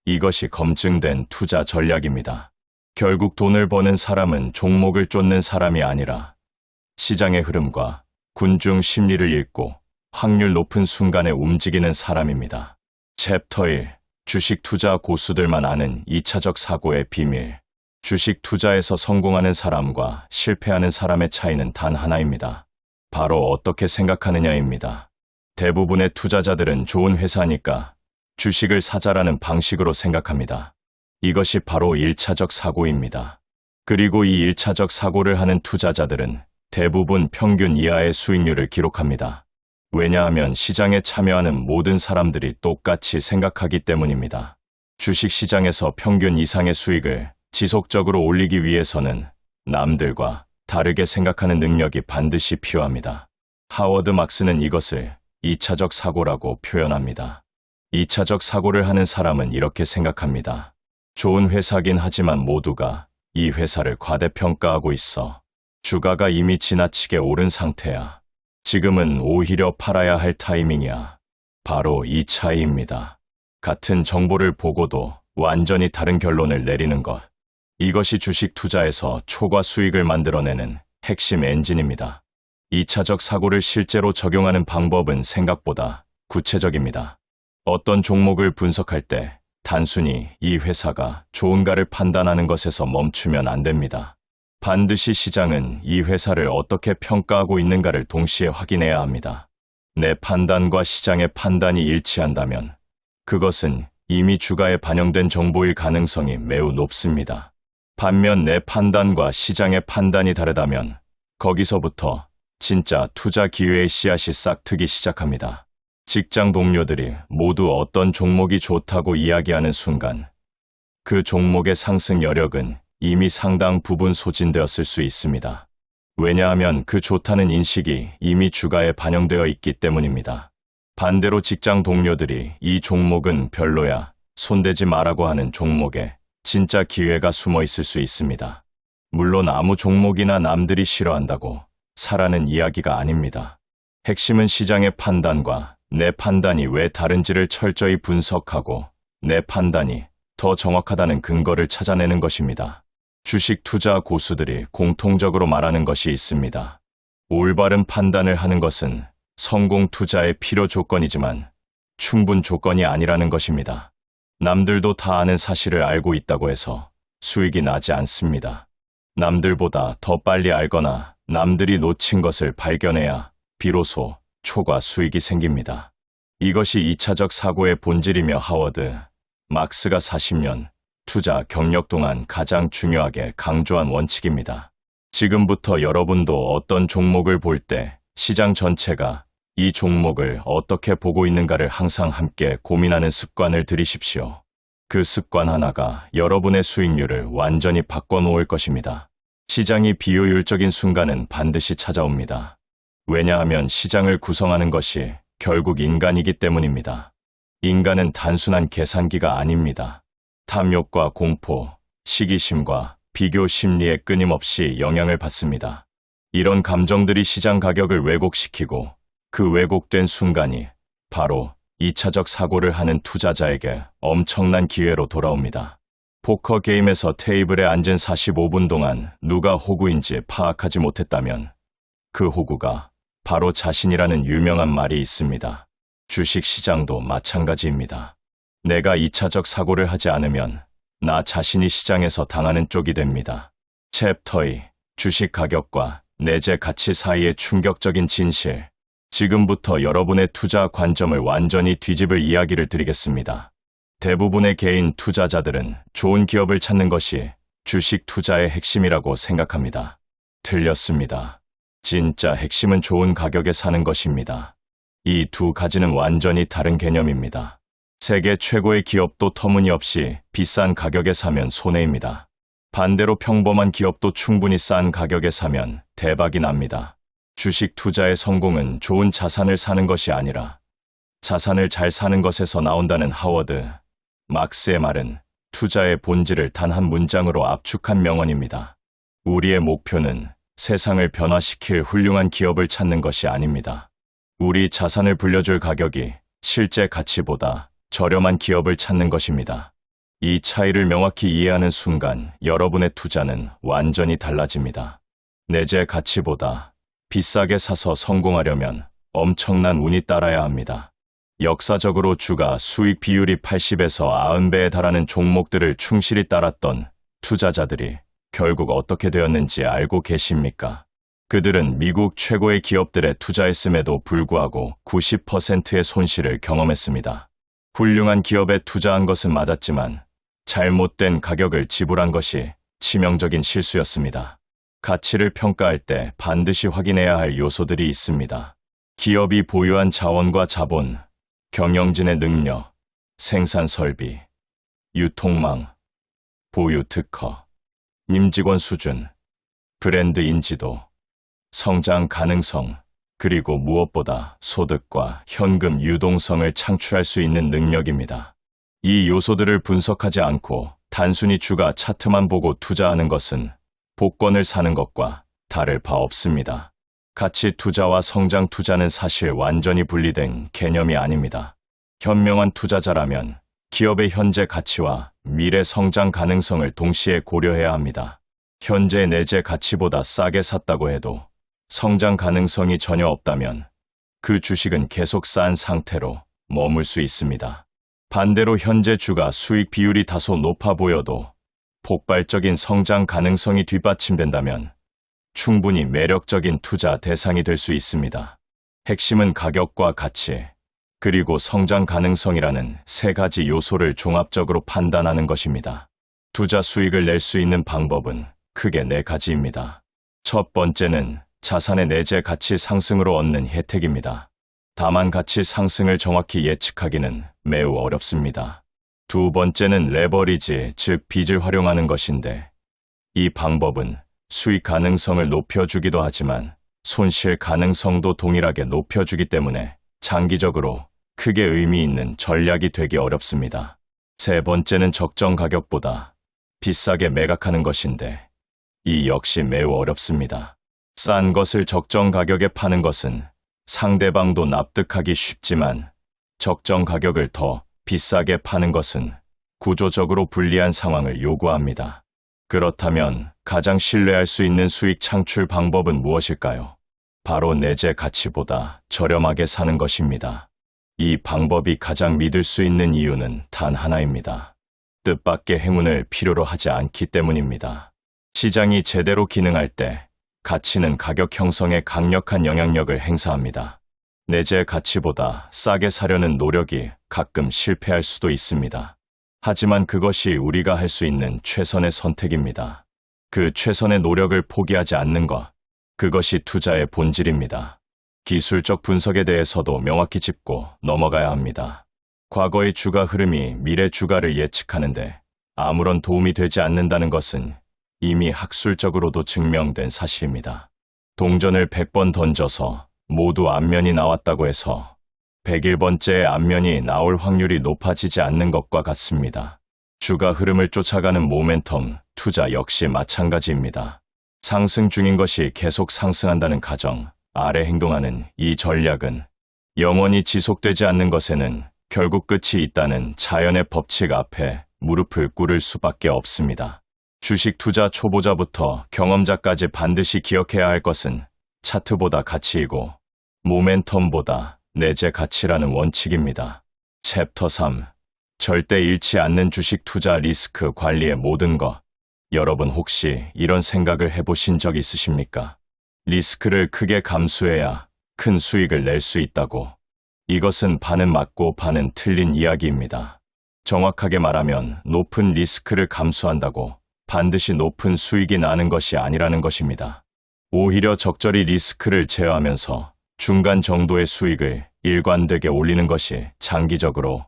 이것이 검증된 투자 전략입니다. 결국 돈을 버는 사람은 종목을 쫓는 사람이 아니라 시장의 흐름과 군중 심리를 읽고 확률 높은 순간에 움직이는 사람입니다. 챕터 1. 주식 투자 고수들만 아는 2차적 사고의 비밀. 주식 투자에서 성공하는 사람과 실패하는 사람의 차이는 단 하나입니다. 바로 어떻게 생각하느냐입니다. 대부분의 투자자들은 좋은 회사니까 주식을 사자라는 방식으로 생각합니다. 이것이 바로 1차적 사고입니다. 그리고 이 1차적 사고를 하는 투자자들은 대부분 평균 이하의 수익률을 기록합니다. 왜냐하면 시장에 참여하는 모든 사람들이 똑같이 생각하기 때문입니다. 주식 시장에서 평균 이상의 수익을 지속적으로 올리기 위해서는 남들과 다르게 생각하는 능력이 반드시 필요합니다. 하워드 막스는 이것을 2차적 사고라고 표현합니다. 2차적 사고를 하는 사람은 이렇게 생각합니다. 좋은 회사긴 하지만 모두가 이 회사를 과대평가하고 있어. 주가가 이미 지나치게 오른 상태야. 지금은 오히려 팔아야 할 타이밍이야. 바로 이 차이입니다. 같은 정보를 보고도 완전히 다른 결론을 내리는 것. 이것이 주식 투자에서 초과 수익을 만들어내는 핵심 엔진입니다. 2차적 사고를 실제로 적용하는 방법은 생각보다 구체적입니다. 어떤 종목을 분석할 때 단순히 이 회사가 좋은가를 판단하는 것에서 멈추면 안 됩니다. 반드시 시장은 이 회사를 어떻게 평가하고 있는가를 동시에 확인해야 합니다. 내 판단과 시장의 판단이 일치한다면 그것은 이미 주가에 반영된 정보일 가능성이 매우 높습니다. 반면 내 판단과 시장의 판단이 다르다면 거기서부터 진짜 투자 기회의 씨앗이 싹트기 시작합니다. 직장 동료들이 모두 어떤 종목이 좋다고 이야기하는 순간 그 종목의 상승 여력은 이미 상당 부분 소진되었을 수 있습니다. 왜냐하면 그 좋다는 인식이 이미 주가에 반영되어 있기 때문입니다. 반대로 직장 동료들이 이 종목은 별로야, 손대지 마라고 하는 종목에 진짜 기회가 숨어 있을 수 있습니다. 물론 아무 종목이나 남들이 싫어한다고 사라는 이야기가 아닙니다. 핵심은 시장의 판단과 내 판단이 왜 다른지를 철저히 분석하고 내 판단이 더 정확하다는 근거를 찾아내는 것입니다. 주식 투자 고수들이 공통적으로 말하는 것이 있습니다. 올바른 판단을 하는 것은 성공 투자의 필요 조건이지만 충분 조건이 아니라는 것입니다. 남들도 다 아는 사실을 알고 있다고 해서 수익이 나지 않습니다. 남들보다 더 빨리 알거나 남들이 놓친 것을 발견해야 비로소 초과 수익이 생깁니다. 이것이 2차적 사고의 본질이며 하워드 막스가 40년 투자 경력 동안 가장 중요하게 강조한 원칙입니다. 지금부터 여러분도 어떤 종목을 볼 때 시장 전체가 이 종목을 어떻게 보고 있는가를 항상 함께 고민하는 습관을 들이십시오. 그 습관 하나가 여러분의 수익률을 완전히 바꿔놓을 것입니다. 시장이 비효율적인 순간은 반드시 찾아옵니다. 왜냐하면 시장을 구성하는 것이 결국 인간이기 때문입니다. 인간은 단순한 계산기가 아닙니다. 탐욕과 공포, 시기심과 비교 심리에 끊임없이 영향을 받습니다. 이런 감정들이 시장 가격을 왜곡시키고 그 왜곡된 순간이 바로 2차적 사고를 하는 투자자에게 엄청난 기회로 돌아옵니다. 포커 게임에서 테이블에 앉은 45분 동안 누가 호구인지 파악하지 못했다면 그 호구가 바로 자신이라는 유명한 말이 있습니다. 주식시장도 마찬가지입니다. 내가 2차적 사고를 하지 않으면 나 자신이 시장에서 당하는 쪽이 됩니다. 챕터 2. 주식 가격과 내재 가치 사이의 충격적인 진실. 지금부터 여러분의 투자 관점을 완전히 뒤집을 이야기를 드리겠습니다. 대부분의 개인 투자자들은 좋은 기업을 찾는 것이 주식 투자의 핵심이라고 생각합니다. 틀렸습니다. 진짜 핵심은 좋은 가격에 사는 것입니다. 이 두 가지는 완전히 다른 개념입니다. 세계 최고의 기업도 터무니없이 비싼 가격에 사면 손해입니다. 반대로 평범한 기업도 충분히 싼 가격에 사면 대박이 납니다. 주식 투자의 성공은 좋은 자산을 사는 것이 아니라 자산을 잘 사는 것에서 나온다는 하워드 막스의 말은 투자의 본질을 단 한 문장으로 압축한 명언입니다. 우리의 목표는 세상을 변화시킬 훌륭한 기업을 찾는 것이 아닙니다. 우리 자산을 불려줄 가격이 실제 가치보다 저렴한 기업을 찾는 것입니다. 이 차이를 명확히 이해하는 순간 여러분의 투자는 완전히 달라집니다. 내재 가치보다 비싸게 사서 성공하려면 엄청난 운이 따라야 합니다. 역사적으로 주가 수익 비율이 80에서 90배에 달하는 종목들을 충실히 따랐던 투자자들이 결국 어떻게 되었는지 알고 계십니까? 그들은 미국 최고의 기업들에 투자했음에도 불구하고 90%의 손실을 경험했습니다. 훌륭한 기업에 투자한 것은 맞았지만 잘못된 가격을 지불한 것이 치명적인 실수였습니다. 가치를 평가할 때 반드시 확인해야 할 요소들이 있습니다. 기업이 보유한 자원과 자본, 경영진의 능력, 생산 설비, 유통망, 보유 특허, 임직원 수준, 브랜드 인지도, 성장 가능성, 그리고 무엇보다 소득과 현금 유동성을 창출할 수 있는 능력입니다. 이 요소들을 분석하지 않고 단순히 주가 차트만 보고 투자하는 것은 복권을 사는 것과 다를 바 없습니다. 가치 투자와 성장 투자는 사실 완전히 분리된 개념이 아닙니다. 현명한 투자자라면 기업의 현재 가치와 미래 성장 가능성을 동시에 고려해야 합니다. 현재 내재 가치보다 싸게 샀다고 해도 성장 가능성이 전혀 없다면 그 주식은 계속 싼 상태로 머물 수 있습니다. 반대로 현재 주가 수익 비율이 다소 높아 보여도 폭발적인 성장 가능성이 뒷받침된다면 충분히 매력적인 투자 대상이 될 수 있습니다. 핵심은 가격과 가치, 그리고 성장 가능성이라는 세 가지 요소를 종합적으로 판단하는 것입니다. 투자 수익을 낼 수 있는 방법은 크게 네 가지입니다. 첫 번째는 자산의 내재 가치 상승으로 얻는 혜택입니다. 다만 가치 상승을 정확히 예측하기는 매우 어렵습니다. 두 번째는 레버리지, 즉 빚을 활용하는 것인데 이 방법은 수익 가능성을 높여주기도 하지만 손실 가능성도 동일하게 높여주기 때문에 장기적으로 크게 의미 있는 전략이 되기 어렵습니다. 세 번째는 적정 가격보다 비싸게 매각하는 것인데 이 역시 매우 어렵습니다. 싼 것을 적정 가격에 파는 것은 상대방도 납득하기 쉽지만 적정 가격을 더 비싸게 파는 것은 구조적으로 불리한 상황을 요구합니다. 그렇다면 가장 신뢰할 수 있는 수익 창출 방법은 무엇일까요? 바로 내재 가치보다 저렴하게 사는 것입니다. 이 방법이 가장 믿을 수 있는 이유는 단 하나입니다. 뜻밖의 행운을 필요로 하지 않기 때문입니다. 시장이 제대로 기능할 때 가치는 가격 형성에 강력한 영향력을 행사합니다. 내재 가치보다 싸게 사려는 노력이 가끔 실패할 수도 있습니다. 하지만 그것이 우리가 할 수 있는 최선의 선택입니다. 그 최선의 노력을 포기하지 않는 것, 그것이 투자의 본질입니다. 기술적 분석에 대해서도 명확히 짚고 넘어가야 합니다. 과거의 주가 흐름이 미래 주가를 예측하는데 아무런 도움이 되지 않는다는 것은 이미 학술적으로도 증명된 사실입니다. 동전을 100번 던져서 모두 앞면이 나왔다고 해서 101번째의 안면이 나올 확률이 높아지지 않는 것과 같습니다. 주가 흐름을 쫓아가는 모멘텀 투자 역시 마찬가지입니다. 상승 중인 것이 계속 상승한다는 가정 아래 행동하는 이 전략은 영원히 지속되지 않는 것에는 결국 끝이 있다는 자연의 법칙 앞에 무릎을 꿇을 수밖에 없습니다. 주식 투자 초보자부터 경험자까지 반드시 기억해야 할 것은 차트보다 가치이고 모멘텀보다 내재 가치라는 원칙입니다. 챕터 3. 절대 잃지 않는 주식 투자 리스크 관리의 모든 것. 여러분 혹시 이런 생각을 해보신 적 있으십니까? 리스크를 크게 감수해야 큰 수익을 낼 수 있다고. 이것은 반은 맞고 반은 틀린 이야기입니다. 정확하게 말하면 높은 리스크를 감수한다고 반드시 높은 수익이 나는 것이 아니라는 것입니다. 오히려 적절히 리스크를 제어하면서 중간 정도의 수익을 일관되게 올리는 것이 장기적으로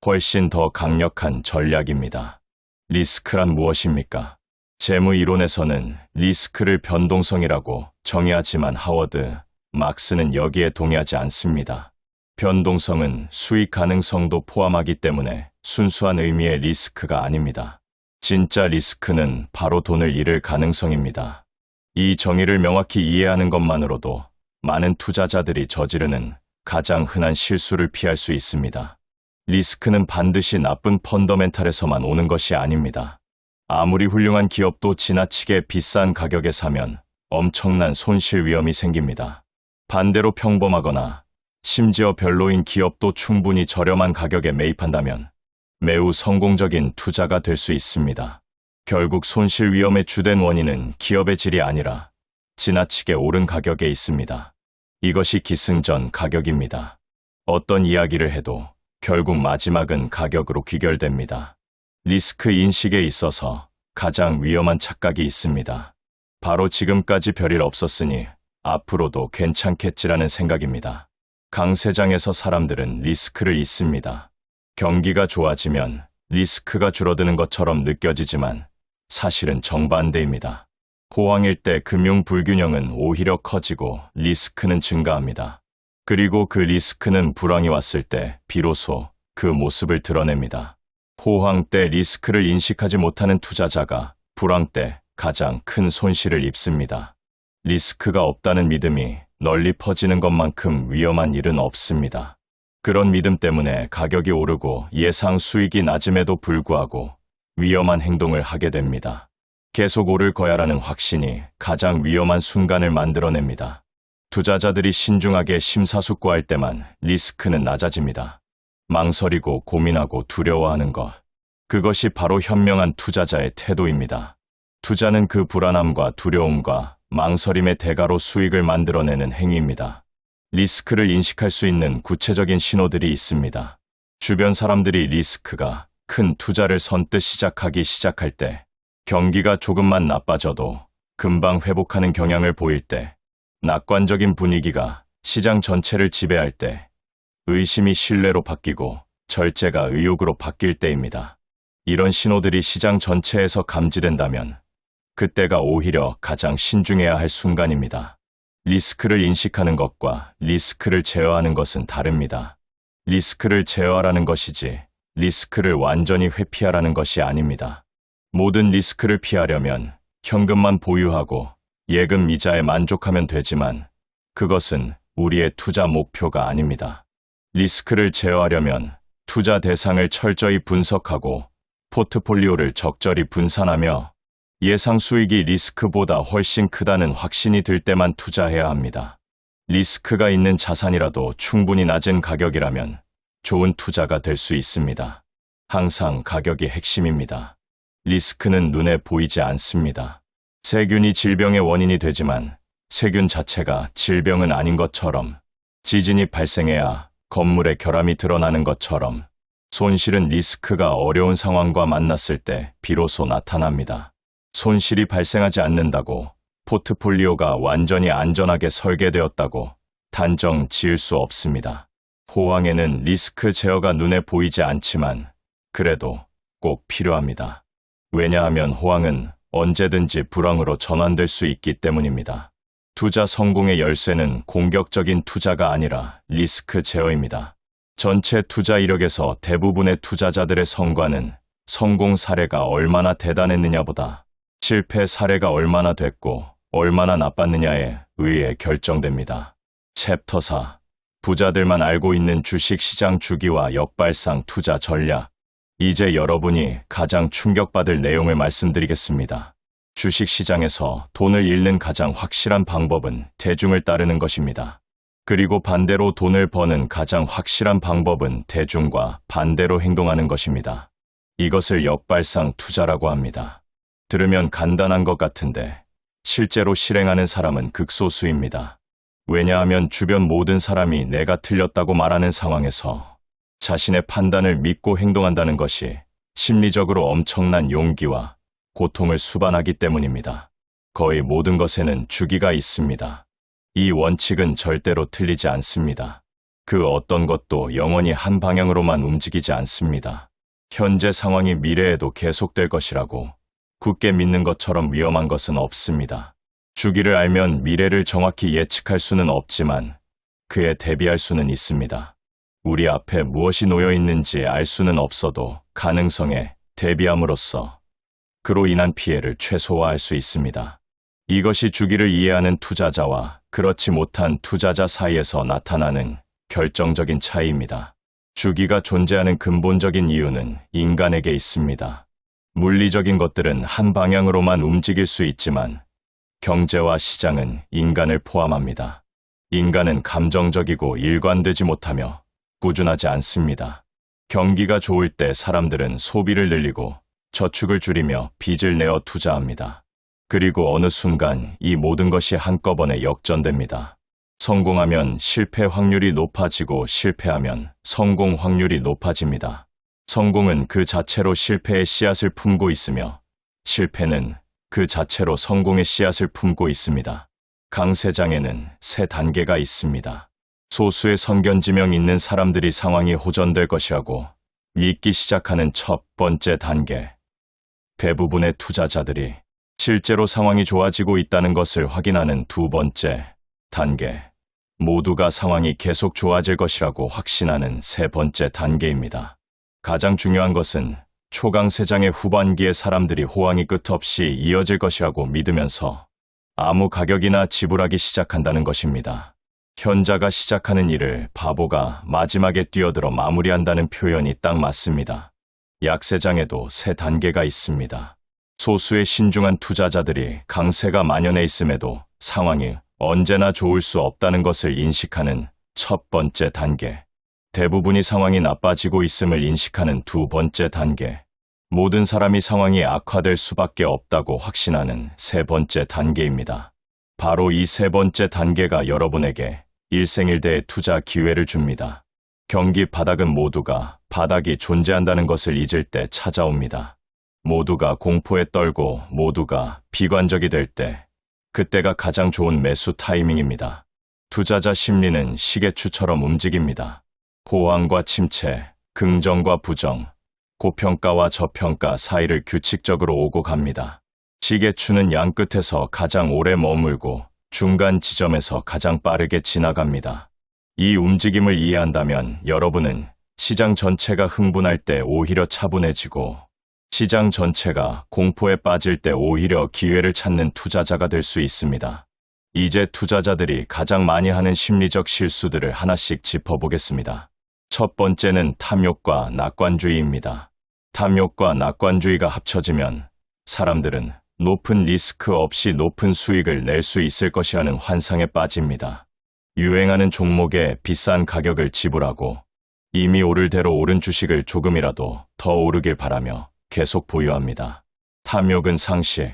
훨씬 더 강력한 전략입니다. 리스크란 무엇입니까? 재무 이론에서는 리스크를 변동성이라고 정의하지만 하워드 막스는 여기에 동의하지 않습니다. 변동성은 수익 가능성도 포함하기 때문에 순수한 의미의 리스크가 아닙니다. 진짜 리스크는 바로 돈을 잃을 가능성입니다. 이 정의를 명확히 이해하는 것만으로도 많은 투자자들이 저지르는 가장 흔한 실수를 피할 수 있습니다. 리스크는 반드시 나쁜 펀더멘탈에서만 오는 것이 아닙니다. 아무리 훌륭한 기업도 지나치게 비싼 가격에 사면 엄청난 손실 위험이 생깁니다. 반대로 평범하거나 심지어 별로인 기업도 충분히 저렴한 가격에 매입한다면 매우 성공적인 투자가 될 수 있습니다. 결국 손실 위험의 주된 원인은 기업의 질이 아니라 지나치게 오른 가격에 있습니다. 이것이 기승전 가격입니다. 어떤 이야기를 해도 결국 마지막은 가격으로 귀결됩니다. 리스크 인식에 있어서 가장 위험한 착각이 있습니다. 바로 지금까지 별일 없었으니 앞으로도 괜찮겠지라는 생각입니다. 강세장에서 사람들은 리스크를 잊습니다. 경기가 좋아지면 리스크가 줄어드는 것처럼 느껴지지만 사실은 정반대입니다. 호황일 때 금융 불균형은 오히려 커지고 리스크는 증가합니다. 그리고 그 리스크는 불황이 왔을 때 비로소 그 모습을 드러냅니다. 호황 때 리스크를 인식하지 못하는 투자자가 불황 때 가장 큰 손실을 입습니다. 리스크가 없다는 믿음이 널리 퍼지는 것만큼 위험한 일은 없습니다. 그런 믿음 때문에 가격이 오르고 예상 수익이 낮음에도 불구하고 위험한 행동을 하게 됩니다. 계속 오를 거야라는 확신이 가장 위험한 순간을 만들어냅니다. 투자자들이 신중하게 심사숙고할 때만 리스크는 낮아집니다. 망설이고 고민하고 두려워하는 것. 그것이 바로 현명한 투자자의 태도입니다. 투자는 그 불안함과 두려움과 망설임의 대가로 수익을 만들어내는 행위입니다. 리스크를 인식할 수 있는 구체적인 신호들이 있습니다. 주변 사람들이 리스크가 큰 투자를 선뜻 시작할 때, 경기가 조금만 나빠져도 금방 회복하는 경향을 보일 때, 낙관적인 분위기가 시장 전체를 지배할 때, 의심이 신뢰로 바뀌고 절제가 의욕으로 바뀔 때입니다. 이런 신호들이 시장 전체에서 감지된다면 그때가 오히려 가장 신중해야 할 순간입니다. 리스크를 인식하는 것과 리스크를 제어하는 것은 다릅니다. 리스크를 제어하라는 것이지 리스크를 완전히 회피하라는 것이 아닙니다. 모든 리스크를 피하려면 현금만 보유하고 예금 이자에 만족하면 되지만 그것은 우리의 투자 목표가 아닙니다. 리스크를 제어하려면 투자 대상을 철저히 분석하고 포트폴리오를 적절히 분산하며 예상 수익이 리스크보다 훨씬 크다는 확신이 들 때만 투자해야 합니다. 리스크가 있는 자산이라도 충분히 낮은 가격이라면 좋은 투자가 될 수 있습니다. 항상 가격이 핵심입니다. 리스크는 눈에 보이지 않습니다. 세균이 질병의 원인이 되지만 세균 자체가 질병은 아닌 것처럼, 지진이 발생해야 건물의 결함이 드러나는 것처럼 손실은 리스크가 어려운 상황과 만났을 때 비로소 나타납니다. 손실이 발생하지 않는다고 포트폴리오가 완전히 안전하게 설계되었다고 단정 지을 수 없습니다. 호황에는 리스크 제어가 눈에 보이지 않지만 그래도 꼭 필요합니다. 왜냐하면 호황은 언제든지 불황으로 전환될 수 있기 때문입니다. 투자 성공의 열쇠는 공격적인 투자가 아니라 리스크 제어입니다. 전체 투자 이력에서 대부분의 투자자들의 성과는 성공 사례가 얼마나 대단했느냐보다 실패 사례가 얼마나 됐고 얼마나 나빴느냐에 의해 결정됩니다. 챕터 4. 부자들만 알고 있는 주식시장 주기와 역발상 투자 전략. 이제 여러분이 가장 충격받을 내용을 말씀드리겠습니다. 주식시장에서 돈을 잃는 가장 확실한 방법은 대중을 따르는 것입니다. 그리고 반대로 돈을 버는 가장 확실한 방법은 대중과 반대로 행동하는 것입니다. 이것을 역발상 투자라고 합니다. 들으면 간단한 것 같은데 실제로 실행하는 사람은 극소수입니다. 왜냐하면 주변 모든 사람이 내가 틀렸다고 말하는 상황에서 자신의 판단을 믿고 행동한다는 것이 심리적으로 엄청난 용기와 고통을 수반하기 때문입니다. 거의 모든 것에는 주기가 있습니다. 이 원칙은 절대로 틀리지 않습니다. 그 어떤 것도 영원히 한 방향으로만 움직이지 않습니다. 현재 상황이 미래에도 계속될 것이라고 굳게 믿는 것처럼 위험한 것은 없습니다. 주기를 알면 미래를 정확히 예측할 수는 없지만 그에 대비할 수는 있습니다. 우리 앞에 무엇이 놓여 있는지 알 수는 없어도 가능성에 대비함으로써 그로 인한 피해를 최소화할 수 있습니다. 이것이 주기를 이해하는 투자자와 그렇지 못한 투자자 사이에서 나타나는 결정적인 차이입니다. 주기가 존재하는 근본적인 이유는 인간에게 있습니다. 물리적인 것들은 한 방향으로만 움직일 수 있지만 경제와 시장은 인간을 포함합니다. 인간은 감정적이고 일관되지 못하며 꾸준하지 않습니다. 경기가 좋을 때 사람들은 소비를 늘리고 저축을 줄이며 빚을 내어 투자합니다. 그리고 어느 순간 이 모든 것이 한꺼번에 역전됩니다. 성공하면 실패 확률이 높아지고 실패하면 성공 확률이 높아집니다. 성공은 그 자체로 실패의 씨앗을 품고 있으며 실패는 그 자체로 성공의 씨앗을 품고 있습니다. 강세장에는 세 단계가 있습니다. 소수의 선견지명 있는 사람들이 상황이 호전될 것이라고 믿기 시작하는 첫 번째 단계. 대부분의 투자자들이 실제로 상황이 좋아지고 있다는 것을 확인하는 두 번째 단계. 모두가 상황이 계속 좋아질 것이라고 확신하는 세 번째 단계입니다. 가장 중요한 것은 초강세장의 후반기에 사람들이 호황이 끝없이 이어질 것이라고 믿으면서 아무 가격이나 지불하기 시작한다는 것입니다. 현자가 시작하는 일을 바보가 마지막에 뛰어들어 마무리한다는 표현이 딱 맞습니다. 약세장에도 세 단계가 있습니다. 소수의 신중한 투자자들이 강세가 만연해 있음에도 상황이 언제나 좋을 수 없다는 것을 인식하는 첫 번째 단계. 대부분이 상황이 나빠지고 있음을 인식하는 두 번째 단계. 모든 사람이 상황이 악화될 수밖에 없다고 확신하는 세 번째 단계입니다. 바로 이 세 번째 단계가 여러분에게 일생일대의 투자 기회를 줍니다. 경기 바닥은 모두가 바닥이 존재한다는 것을 잊을 때 찾아옵니다. 모두가 공포에 떨고 모두가 비관적이 될 때, 그때가 가장 좋은 매수 타이밍입니다. 투자자 심리는 시계추처럼 움직입니다. 호황과 침체, 긍정과 부정, 고평가와 저평가 사이를 규칙적으로 오고 갑니다. 시계추는 양 끝에서 가장 오래 머물고 중간 지점에서 가장 빠르게 지나갑니다. 이 움직임을 이해한다면 여러분은 시장 전체가 흥분할 때 오히려 차분해지고 시장 전체가 공포에 빠질 때 오히려 기회를 찾는 투자자가 될 수 있습니다. 이제 투자자들이 가장 많이 하는 심리적 실수들을 하나씩 짚어보겠습니다. 첫 번째는 탐욕과 낙관주의입니다. 탐욕과 낙관주의가 합쳐지면 사람들은 높은 리스크 없이 높은 수익을 낼 수 있을 것이라는 환상에 빠집니다. 유행하는 종목에 비싼 가격을 지불하고 이미 오를 대로 오른 주식을 조금이라도 더 오르길 바라며 계속 보유합니다. 탐욕은 상식,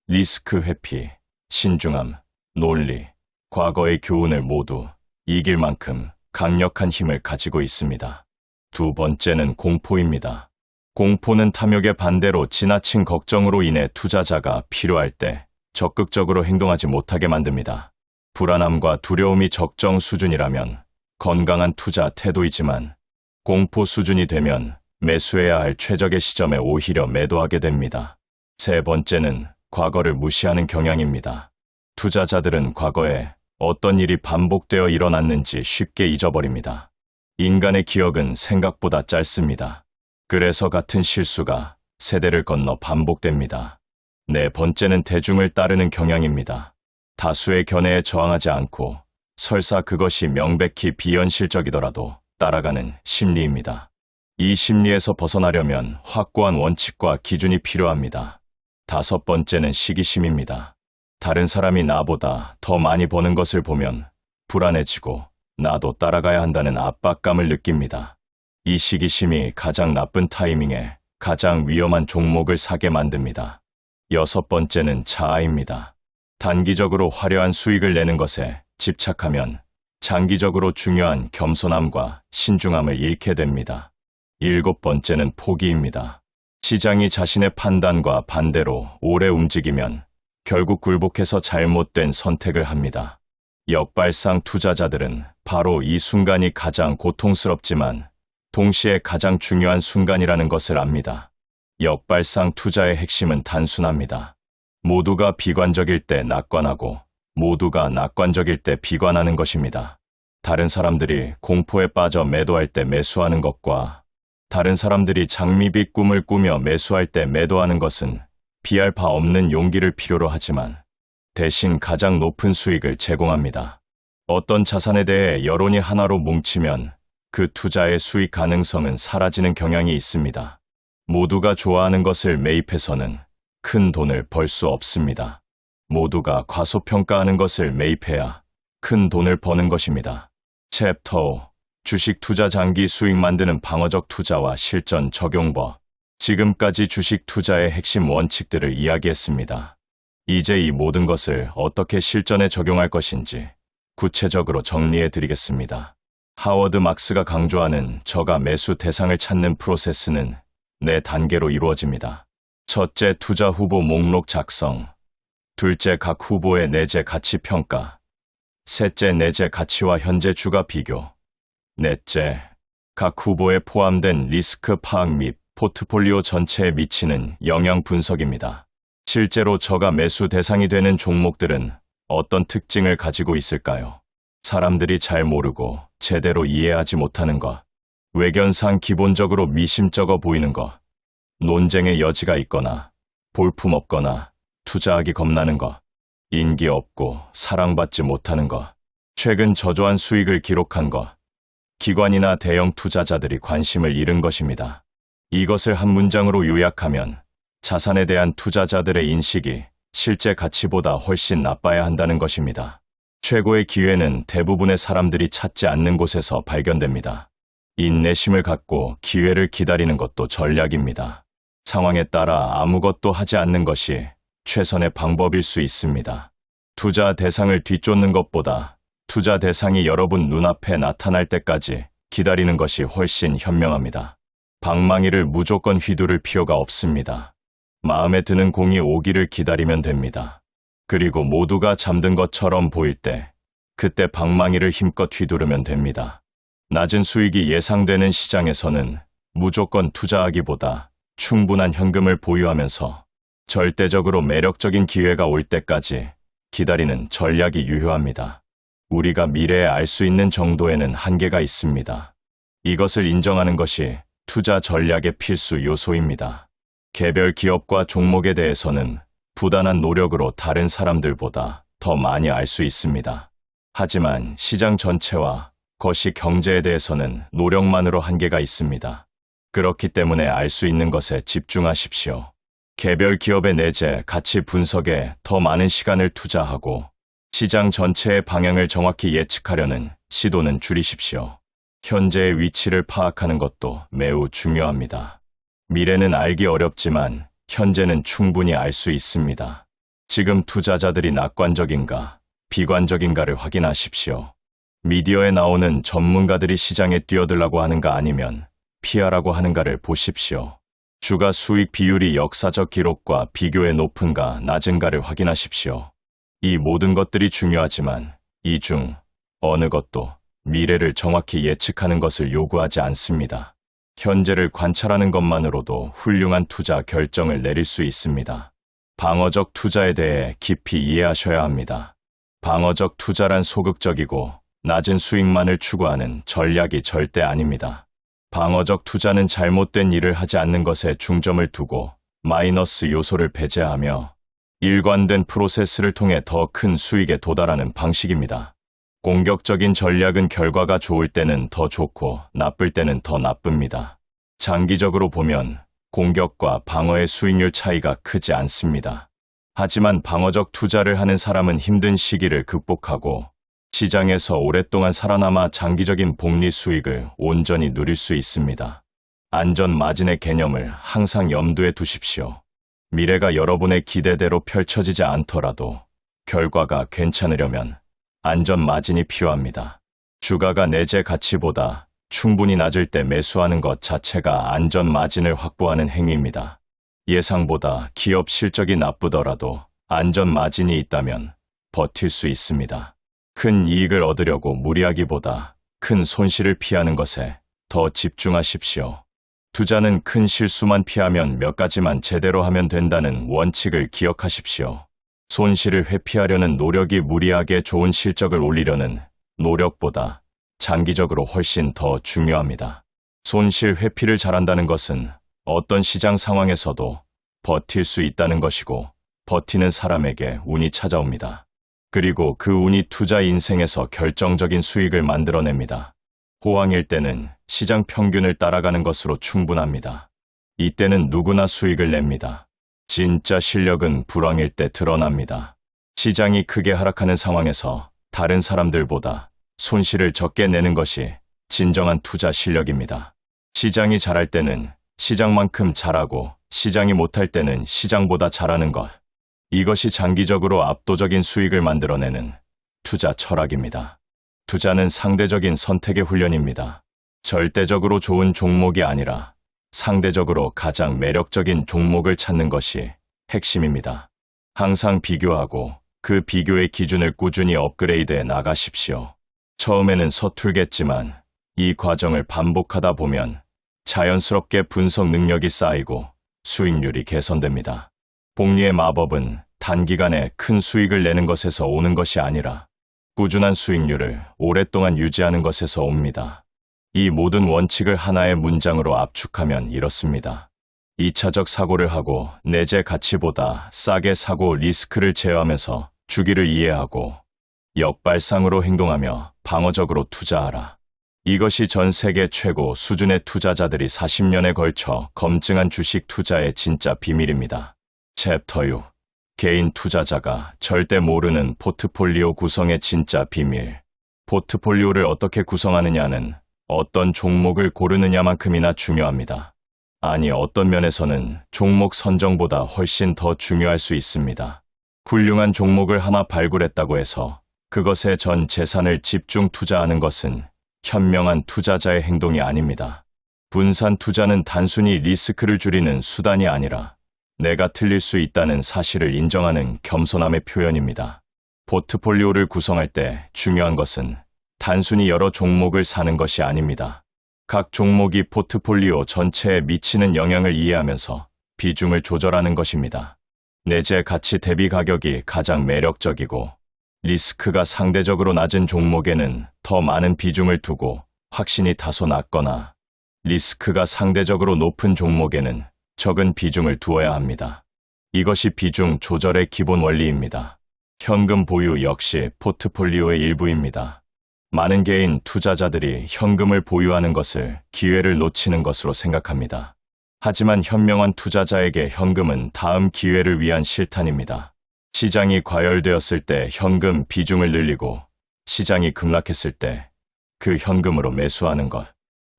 리스크 회피, 신중함, 논리, 과거의 교훈을 모두 이길 만큼 강력한 힘을 가지고 있습니다. 두 번째는 공포입니다. 공포는 탐욕의 반대로 지나친 걱정으로 인해 투자자가 필요할 때 적극적으로 행동하지 못하게 만듭니다. 불안함과 두려움이 적정 수준이라면 건강한 투자 태도이지만 공포 수준이 되면 매수해야 할 최적의 시점에 오히려 매도하게 됩니다. 세 번째는 과거를 무시하는 경향입니다. 투자자들은 과거에 어떤 일이 반복되어 일어났는지 쉽게 잊어버립니다. 인간의 기억은 생각보다 짧습니다. 그래서 같은 실수가 세대를 건너 반복됩니다. 네 번째는 대중을 따르는 경향입니다. 다수의 견해에 저항하지 않고 설사 그것이 명백히 비현실적이더라도 따라가는 심리입니다. 이 심리에서 벗어나려면 확고한 원칙과 기준이 필요합니다. 다섯 번째는 시기심입니다. 다른 사람이 나보다 더 많이 버는 것을 보면 불안해지고 나도 따라가야 한다는 압박감을 느낍니다. 이 시기심이 가장 나쁜 타이밍에 가장 위험한 종목을 사게 만듭니다. 여섯 번째는 자아입니다. 단기적으로 화려한 수익을 내는 것에 집착하면 장기적으로 중요한 겸손함과 신중함을 잃게 됩니다. 일곱 번째는 포기입니다. 시장이 자신의 판단과 반대로 오래 움직이면 결국 굴복해서 잘못된 선택을 합니다. 역발상 투자자들은 바로 이 순간이 가장 고통스럽지만 동시에 가장 중요한 순간이라는 것을 압니다. 역발상 투자의 핵심은 단순합니다. 모두가 비관적일 때 낙관하고 모두가 낙관적일 때 비관하는 것입니다. 다른 사람들이 공포에 빠져 매도할 때 매수하는 것과 다른 사람들이 장밋빛 꿈을 꾸며 매수할 때 매도하는 것은 비할 바 없는 용기를 필요로 하지만 대신 가장 높은 수익을 제공합니다. 어떤 자산에 대해 여론이 하나로 뭉치면 그 투자의 수익 가능성은 사라지는 경향이 있습니다. 모두가 좋아하는 것을 매입해서는 큰 돈을 벌 수 없습니다. 모두가 과소평가하는 것을 매입해야 큰 돈을 버는 것입니다. 챕터 5. 주식 투자 장기 수익 만드는 방어적 투자와 실전 적용법. 지금까지 주식 투자의 핵심 원칙들을 이야기했습니다. 이제 이 모든 것을 어떻게 실전에 적용할 것인지 구체적으로 정리해 드리겠습니다. 하워드 막스가 강조하는 저가 매수 대상을 찾는 프로세스는 4단계로 이루어집니다. 첫째, 투자 후보 목록 작성. 둘째, 각 후보의 내재 가치 평가. 셋째, 내재 가치와 현재 주가 비교. 넷째, 각 후보에 포함된 리스크 파악 및 포트폴리오 전체에 미치는 영향 분석입니다. 실제로 저가 매수 대상이 되는 종목들은 어떤 특징을 가지고 있을까요? 사람들이 잘 모르고 제대로 이해하지 못하는 것, 외견상 기본적으로 미심쩍어 보이는 것, 논쟁의 여지가 있거나 볼품없거나 투자하기 겁나는 것, 인기 없고 사랑받지 못하는 것, 최근 저조한 수익을 기록한 것, 기관이나 대형 투자자들이 관심을 잃은 것입니다. 이것을 한 문장으로 요약하면 자산에 대한 투자자들의 인식이 실제 가치보다 훨씬 나빠야 한다는 것입니다. 최고의 기회는 대부분의 사람들이 찾지 않는 곳에서 발견됩니다. 인내심을 갖고 기회를 기다리는 것도 전략입니다. 상황에 따라 아무것도 하지 않는 것이 최선의 방법일 수 있습니다. 투자 대상을 뒤쫓는 것보다 투자 대상이 여러분 눈앞에 나타날 때까지 기다리는 것이 훨씬 현명합니다. 방망이를 무조건 휘두를 필요가 없습니다. 마음에 드는 공이 오기를 기다리면 됩니다. 그리고 모두가 잠든 것처럼 보일 때 그때 방망이를 힘껏 휘두르면 됩니다. 낮은 수익이 예상되는 시장에서는 무조건 투자하기보다 충분한 현금을 보유하면서 절대적으로 매력적인 기회가 올 때까지 기다리는 전략이 유효합니다. 우리가 미래에 알 수 있는 정도에는 한계가 있습니다. 이것을 인정하는 것이 투자 전략의 필수 요소입니다. 개별 기업과 종목에 대해서는 부단한 노력으로 다른 사람들보다 더 많이 알 수 있습니다. 하지만 시장 전체와 거시 경제에 대해서는 노력만으로 한계가 있습니다. 그렇기 때문에 알 수 있는 것에 집중하십시오. 개별 기업의 내재, 가치 분석에 더 많은 시간을 투자하고 시장 전체의 방향을 정확히 예측하려는 시도는 줄이십시오. 현재의 위치를 파악하는 것도 매우 중요합니다. 미래는 알기 어렵지만 현재는 충분히 알 수 있습니다. 지금 투자자들이 낙관적인가, 비관적인가를 확인하십시오. 미디어에 나오는 전문가들이 시장에 뛰어들라고 하는가 아니면 피하라고 하는가를 보십시오. 주가 수익 비율이 역사적 기록과 비교해 높은가 낮은가를 확인하십시오. 이 모든 것들이 중요하지만 이 중 어느 것도 미래를 정확히 예측하는 것을 요구하지 않습니다. 현재를 관찰하는 것만으로도 훌륭한 투자 결정을 내릴 수 있습니다. 방어적 투자에 대해 깊이 이해하셔야 합니다. 방어적 투자란 소극적이고 낮은 수익만을 추구하는 전략이 절대 아닙니다. 방어적 투자는 잘못된 일을 하지 않는 것에 중점을 두고 마이너스 요소를 배제하며 일관된 프로세스를 통해 더 큰 수익에 도달하는 방식입니다. 공격적인 전략은 결과가 좋을 때는 더 좋고 나쁠 때는 더 나쁩니다. 장기적으로 보면 공격과 방어의 수익률 차이가 크지 않습니다. 하지만 방어적 투자를 하는 사람은 힘든 시기를 극복하고 시장에서 오랫동안 살아남아 장기적인 복리 수익을 온전히 누릴 수 있습니다. 안전 마진의 개념을 항상 염두에 두십시오. 미래가 여러분의 기대대로 펼쳐지지 않더라도 결과가 괜찮으려면 안전 마진이 필요합니다. 주가가 내재 가치보다 충분히 낮을 때 매수하는 것 자체가 안전 마진을 확보하는 행위입니다. 예상보다 기업 실적이 나쁘더라도 안전 마진이 있다면 버틸 수 있습니다. 큰 이익을 얻으려고 무리하기보다 큰 손실을 피하는 것에 더 집중하십시오. 투자는 큰 실수만 피하면 몇 가지만 제대로 하면 된다는 원칙을 기억하십시오. 손실을 회피하려는 노력이 무리하게 좋은 실적을 올리려는 노력보다 장기적으로 훨씬 더 중요합니다. 손실 회피를 잘한다는 것은 어떤 시장 상황에서도 버틸 수 있다는 것이고 버티는 사람에게 운이 찾아옵니다. 그리고 그 운이 투자 인생에서 결정적인 수익을 만들어냅니다. 호황일 때는 시장 평균을 따라가는 것으로 충분합니다. 이때는 누구나 수익을 냅니다. 진짜 실력은 불황일 때 드러납니다. 시장이 크게 하락하는 상황에서 다른 사람들보다 손실을 적게 내는 것이 진정한 투자 실력입니다. 시장이 잘할 때는 시장만큼 잘하고 시장이 못할 때는 시장보다 잘하는 것. 이것이 장기적으로 압도적인 수익을 만들어내는 투자 철학입니다. 투자는 상대적인 선택의 훈련입니다. 절대적으로 좋은 종목이 아니라 상대적으로 가장 매력적인 종목을 찾는 것이 핵심입니다. 항상 비교하고 그 비교의 기준을 꾸준히 업그레이드해 나가십시오. 처음에는 서툴겠지만 이 과정을 반복하다 보면 자연스럽게 분석 능력이 쌓이고 수익률이 개선됩니다. 복리의 마법은 단기간에 큰 수익을 내는 것에서 오는 것이 아니라 꾸준한 수익률을 오랫동안 유지하는 것에서 옵니다. 이 모든 원칙을 하나의 문장으로 압축하면 이렇습니다. 2차적 사고를 하고 내재 가치보다 싸게 사고 리스크를 제어하면서 주기를 이해하고 역발상으로 행동하며 방어적으로 투자하라. 이것이 전 세계 최고 수준의 투자자들이 40년에 걸쳐 검증한 주식 투자의 진짜 비밀입니다. 챕터 6. 개인 투자자가 절대 모르는 포트폴리오 구성의 진짜 비밀. 포트폴리오를 어떻게 구성하느냐는 어떤 종목을 고르느냐만큼이나 중요합니다. 아니, 어떤 면에서는 종목 선정보다 훨씬 더 중요할 수 있습니다. 훌륭한 종목을 하나 발굴했다고 해서 그것에 전 재산을 집중 투자하는 것은 현명한 투자자의 행동이 아닙니다. 분산 투자는 단순히 리스크를 줄이는 수단이 아니라 내가 틀릴 수 있다는 사실을 인정하는 겸손함의 표현입니다. 포트폴리오를 구성할 때 중요한 것은 단순히 여러 종목을 사는 것이 아닙니다. 각 종목이 포트폴리오 전체에 미치는 영향을 이해하면서 비중을 조절하는 것입니다. 내재 가치 대비 가격이 가장 매력적이고 리스크가 상대적으로 낮은 종목에는 더 많은 비중을 두고 확신이 다소 낮거나 리스크가 상대적으로 높은 종목에는 적은 비중을 두어야 합니다. 이것이 비중 조절의 기본 원리입니다. 현금 보유 역시 포트폴리오의 일부입니다. 많은 개인 투자자들이 현금을 보유하는 것을 기회를 놓치는 것으로 생각합니다. 하지만 현명한 투자자에게 현금은 다음 기회를 위한 실탄입니다. 시장이 과열되었을 때 현금 비중을 늘리고 시장이 급락했을 때 그 현금으로 매수하는 것.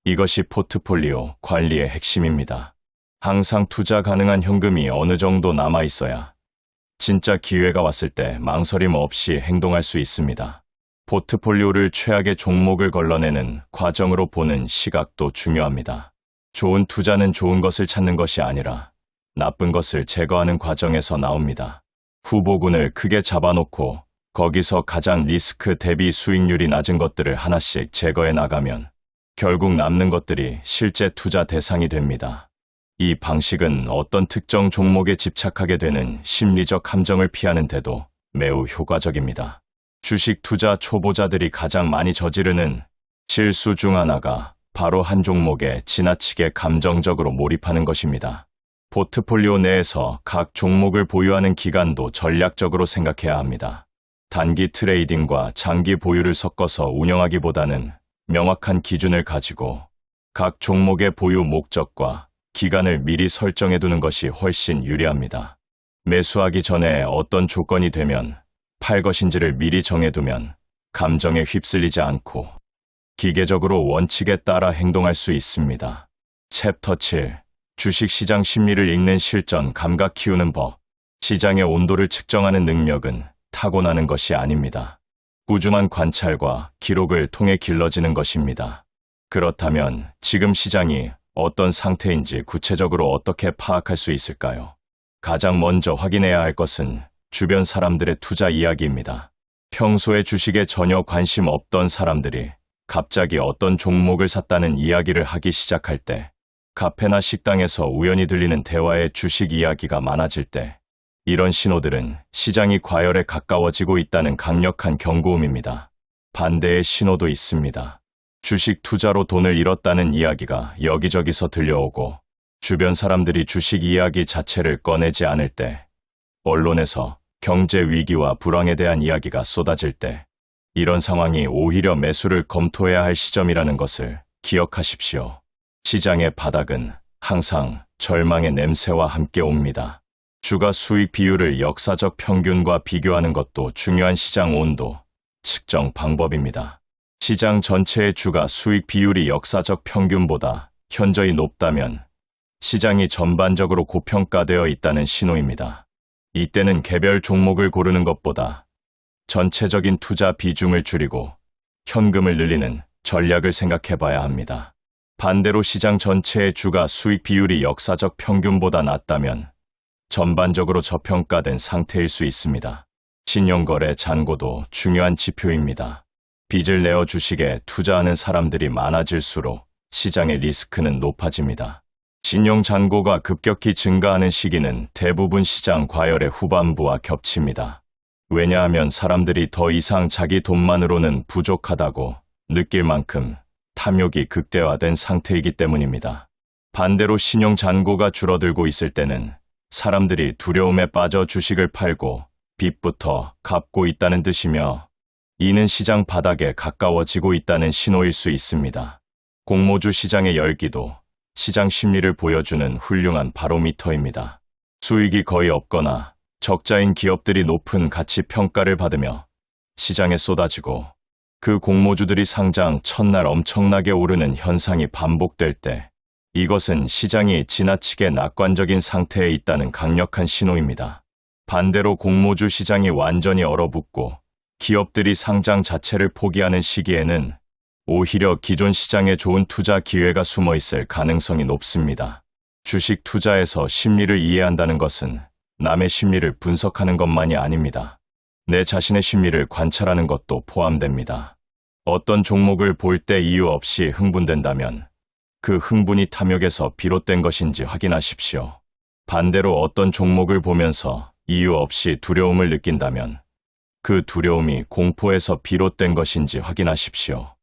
이것이 포트폴리오 관리의 핵심입니다. 항상 투자 가능한 현금이 어느 정도 남아 있어야 진짜 기회가 왔을 때 망설임 없이 행동할 수 있습니다. 포트폴리오를 최악의 종목을 걸러내는 과정으로 보는 시각도 중요합니다. 좋은 투자는 좋은 것을 찾는 것이 아니라 나쁜 것을 제거하는 과정에서 나옵니다. 후보군을 크게 잡아놓고 거기서 가장 리스크 대비 수익률이 낮은 것들을 하나씩 제거해 나가면 결국 남는 것들이 실제 투자 대상이 됩니다. 이 방식은 어떤 특정 종목에 집착하게 되는 심리적 함정을 피하는 데도 매우 효과적입니다. 주식 투자 초보자들이 가장 많이 저지르는 실수 중 하나가 바로 한 종목에 지나치게 감정적으로 몰입하는 것입니다. 포트폴리오 내에서 각 종목을 보유하는 기간도 전략적으로 생각해야 합니다. 단기 트레이딩과 장기 보유를 섞어서 운영하기보다는 명확한 기준을 가지고 각 종목의 보유 목적과 기간을 미리 설정해 두는 것이 훨씬 유리합니다. 매수하기 전에 어떤 조건이 되면 팔 것인지를 미리 정해두면 감정에 휩쓸리지 않고 기계적으로 원칙에 따라 행동할 수 있습니다. 챕터 7. 주식시장 심리를 읽는 실전 감각 키우는 법. 시장의 온도를 측정하는 능력은 타고나는 것이 아닙니다. 꾸준한 관찰과 기록을 통해 길러지는 것입니다. 그렇다면 지금 시장이 어떤 상태인지 구체적으로 어떻게 파악할 수 있을까요? 가장 먼저 확인해야 할 것은 주변 사람들의 투자 이야기입니다. 평소에 주식에 전혀 관심 없던 사람들이 갑자기 어떤 종목을 샀다는 이야기를 하기 시작할 때, 카페나 식당에서 우연히 들리는 대화에 주식 이야기가 많아질 때, 이런 신호들은 시장이 과열에 가까워지고 있다는 강력한 경고음입니다. 반대의 신호도 있습니다. 주식 투자로 돈을 잃었다는 이야기가 여기저기서 들려오고 주변 사람들이 주식 이야기 자체를 꺼내지 않을 때, 언론에서 경제 위기와 불황에 대한 이야기가 쏟아질 때, 이런 상황이 오히려 매수를 검토해야 할 시점이라는 것을 기억하십시오. 시장의 바닥은 항상 절망의 냄새와 함께 옵니다. 주가 수익 비율을 역사적 평균과 비교하는 것도 중요한 시장 온도 측정 방법입니다. 시장 전체의 주가 수익 비율이 역사적 평균보다 현저히 높다면 시장이 전반적으로 고평가되어 있다는 신호입니다. 이때는 개별 종목을 고르는 것보다 전체적인 투자 비중을 줄이고 현금을 늘리는 전략을 생각해 봐야 합니다. 반대로 시장 전체의 주가 수익 비율이 역사적 평균보다 낮다면 전반적으로 저평가된 상태일 수 있습니다. 신용거래 잔고도 중요한 지표입니다. 빚을 내어 주식에 투자하는 사람들이 많아질수록 시장의 리스크는 높아집니다. 신용 잔고가 급격히 증가하는 시기는 대부분 시장 과열의 후반부와 겹칩니다. 왜냐하면 사람들이 더 이상 자기 돈만으로는 부족하다고 느낄 만큼 탐욕이 극대화된 상태이기 때문입니다. 반대로 신용 잔고가 줄어들고 있을 때는 사람들이 두려움에 빠져 주식을 팔고 빚부터 갚고 있다는 뜻이며, 이는 시장 바닥에 가까워지고 있다는 신호일 수 있습니다. 공모주 시장의 열기도 시장 심리를 보여주는 훌륭한 바로미터입니다. 수익이 거의 없거나 적자인 기업들이 높은 가치 평가를 받으며 시장에 쏟아지고 그 공모주들이 상장 첫날 엄청나게 오르는 현상이 반복될 때, 이것은 시장이 지나치게 낙관적인 상태에 있다는 강력한 신호입니다. 반대로 공모주 시장이 완전히 얼어붙고 기업들이 상장 자체를 포기하는 시기에는 오히려 기존 시장에 좋은 투자 기회가 숨어 있을 가능성이 높습니다. 주식 투자에서 심리를 이해한다는 것은 남의 심리를 분석하는 것만이 아닙니다. 내 자신의 심리를 관찰하는 것도 포함됩니다. 어떤 종목을 볼 때 이유 없이 흥분된다면 그 흥분이 탐욕에서 비롯된 것인지 확인하십시오. 반대로 어떤 종목을 보면서 이유 없이 두려움을 느낀다면 그 두려움이 공포에서 비롯된 것인지 확인하십시오.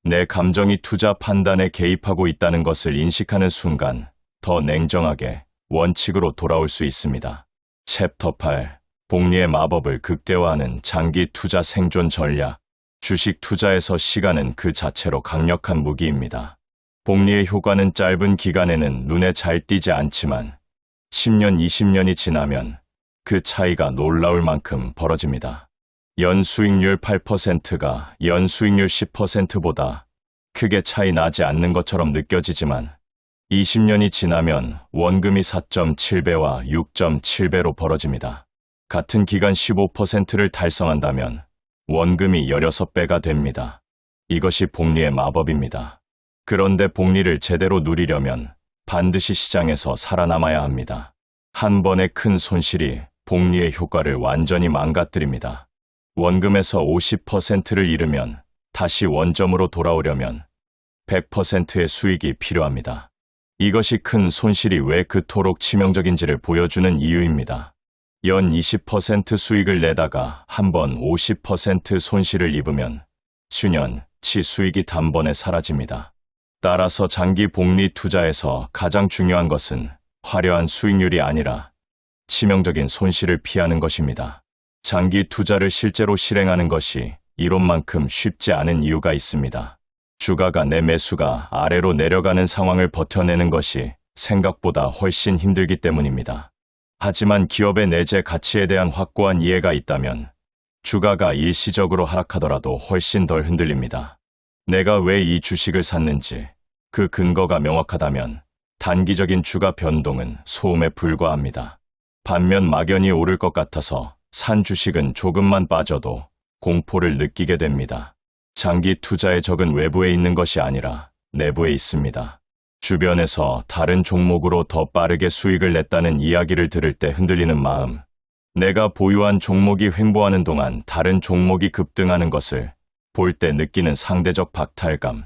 내 감정이 투자 판단에 개입하고 있다는 것을 인식하는 순간 더 냉정하게 원칙으로 돌아올 수 있습니다. 챕터 8. 복리의 마법을 극대화하는 장기 투자 생존 전략. 주식 투자에서 시간은 그 자체로 강력한 무기입니다. 복리의 효과는 짧은 기간에는 눈에 잘 띄지 않지만 10년, 20년이 지나면 그 차이가 놀라울 만큼 벌어집니다. 연수익률 8%가 연수익률 10%보다 크게 차이 나지 않는 것처럼 느껴지지만 20년이 지나면 원금이 4.7배와 6.7배로 벌어집니다. 같은 기간 15%를 달성한다면 원금이 16배가 됩니다. 이것이 복리의 마법입니다. 그런데 복리를 제대로 누리려면 반드시 시장에서 살아남아야 합니다. 한 번의 큰 손실이 복리의 효과를 완전히 망가뜨립니다. 원금에서 50%를 잃으면 다시 원점으로 돌아오려면 100%의 수익이 필요합니다. 이것이 큰 손실이 왜 그토록 치명적인지를 보여주는 이유입니다. 연 20% 수익을 내다가 한 번 50% 손실을 입으면 수년치 수익이 단번에 사라집니다. 따라서 장기 복리 투자에서 가장 중요한 것은 화려한 수익률이 아니라 치명적인 손실을 피하는 것입니다. 장기 투자를 실제로 실행하는 것이 이론만큼 쉽지 않은 이유가 있습니다. 주가가 내 매수가 아래로 내려가는 상황을 버텨내는 것이 생각보다 훨씬 힘들기 때문입니다. 하지만 기업의 내재 가치에 대한 확고한 이해가 있다면 주가가 일시적으로 하락하더라도 훨씬 덜 흔들립니다. 내가 왜 이 주식을 샀는지 그 근거가 명확하다면 단기적인 주가 변동은 소음에 불과합니다. 반면 막연히 오를 것 같아서 산 주식은 조금만 빠져도 공포를 느끼게 됩니다. 장기 투자의 적은 외부에 있는 것이 아니라 내부에 있습니다. 주변에서 다른 종목으로 더 빠르게 수익을 냈다는 이야기를 들을 때 흔들리는 마음, 내가 보유한 종목이 횡보하는 동안 다른 종목이 급등하는 것을 볼 때 느끼는 상대적 박탈감,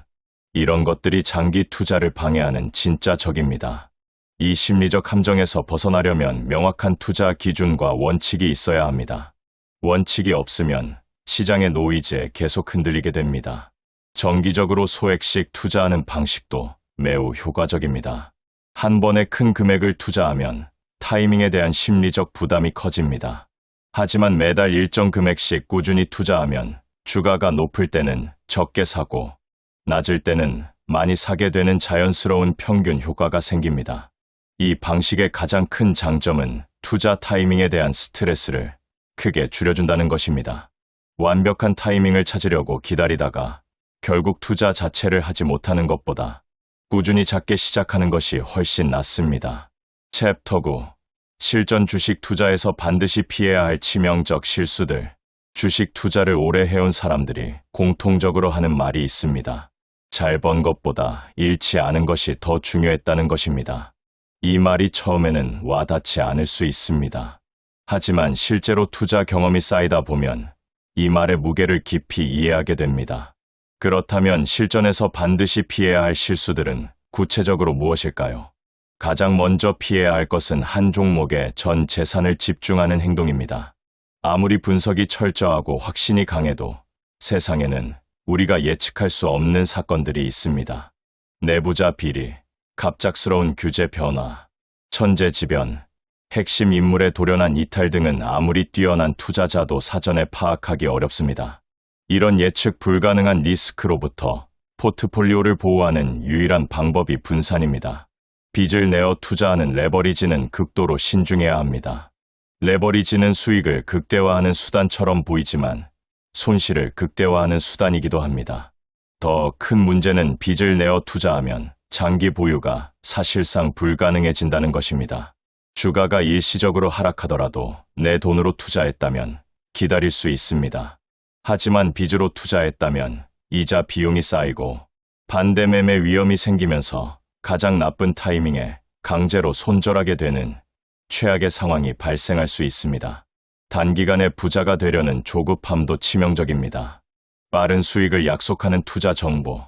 이런 것들이 장기 투자를 방해하는 진짜 적입니다. 이 심리적 함정에서 벗어나려면 명확한 투자 기준과 원칙이 있어야 합니다. 원칙이 없으면 시장의 노이즈에 계속 흔들리게 됩니다. 정기적으로 소액씩 투자하는 방식도 매우 효과적입니다. 한 번에 큰 금액을 투자하면 타이밍에 대한 심리적 부담이 커집니다. 하지만 매달 일정 금액씩 꾸준히 투자하면 주가가 높을 때는 적게 사고 낮을 때는 많이 사게 되는 자연스러운 평균 효과가 생깁니다. 이 방식의 가장 큰 장점은 투자 타이밍에 대한 스트레스를 크게 줄여준다는 것입니다. 완벽한 타이밍을 찾으려고 기다리다가 결국 투자 자체를 하지 못하는 것보다 꾸준히 작게 시작하는 것이 훨씬 낫습니다. 챕터 9. 실전 주식 투자에서 반드시 피해야 할 치명적 실수들. 주식 투자를 오래 해온 사람들이 공통적으로 하는 말이 있습니다. 잘 번 것보다 잃지 않은 것이 더 중요했다는 것입니다. 이 말이 처음에는 와닿지 않을 수 있습니다. 하지만 실제로 투자 경험이 쌓이다 보면 이 말의 무게를 깊이 이해하게 됩니다. 그렇다면 실전에서 반드시 피해야 할 실수들은 구체적으로 무엇일까요? 가장 먼저 피해야 할 것은 한 종목에 전 재산을 집중하는 행동입니다. 아무리 분석이 철저하고 확신이 강해도 세상에는 우리가 예측할 수 없는 사건들이 있습니다. 내부자 비리, 갑작스러운 규제 변화, 천재지변, 핵심 인물의 돌연한 이탈 등은 아무리 뛰어난 투자자도 사전에 파악하기 어렵습니다. 이런 예측 불가능한 리스크로부터 포트폴리오를 보호하는 유일한 방법이 분산입니다. 빚을 내어 투자하는 레버리지는 극도로 신중해야 합니다. 레버리지는 수익을 극대화하는 수단처럼 보이지만 손실을 극대화하는 수단이기도 합니다. 더 큰 문제는 빚을 내어 투자하면 장기 보유가 사실상 불가능해진다는 것입니다. 주가가 일시적으로 하락하더라도 내 돈으로 투자했다면 기다릴 수 있습니다. 하지만 빚으로 투자했다면 이자 비용이 쌓이고 반대 매매 위험이 생기면서 가장 나쁜 타이밍에 강제로 손절하게 되는 최악의 상황이 발생할 수 있습니다. 단기간에 부자가 되려는 조급함도 치명적입니다. 빠른 수익을 약속하는 투자 정보,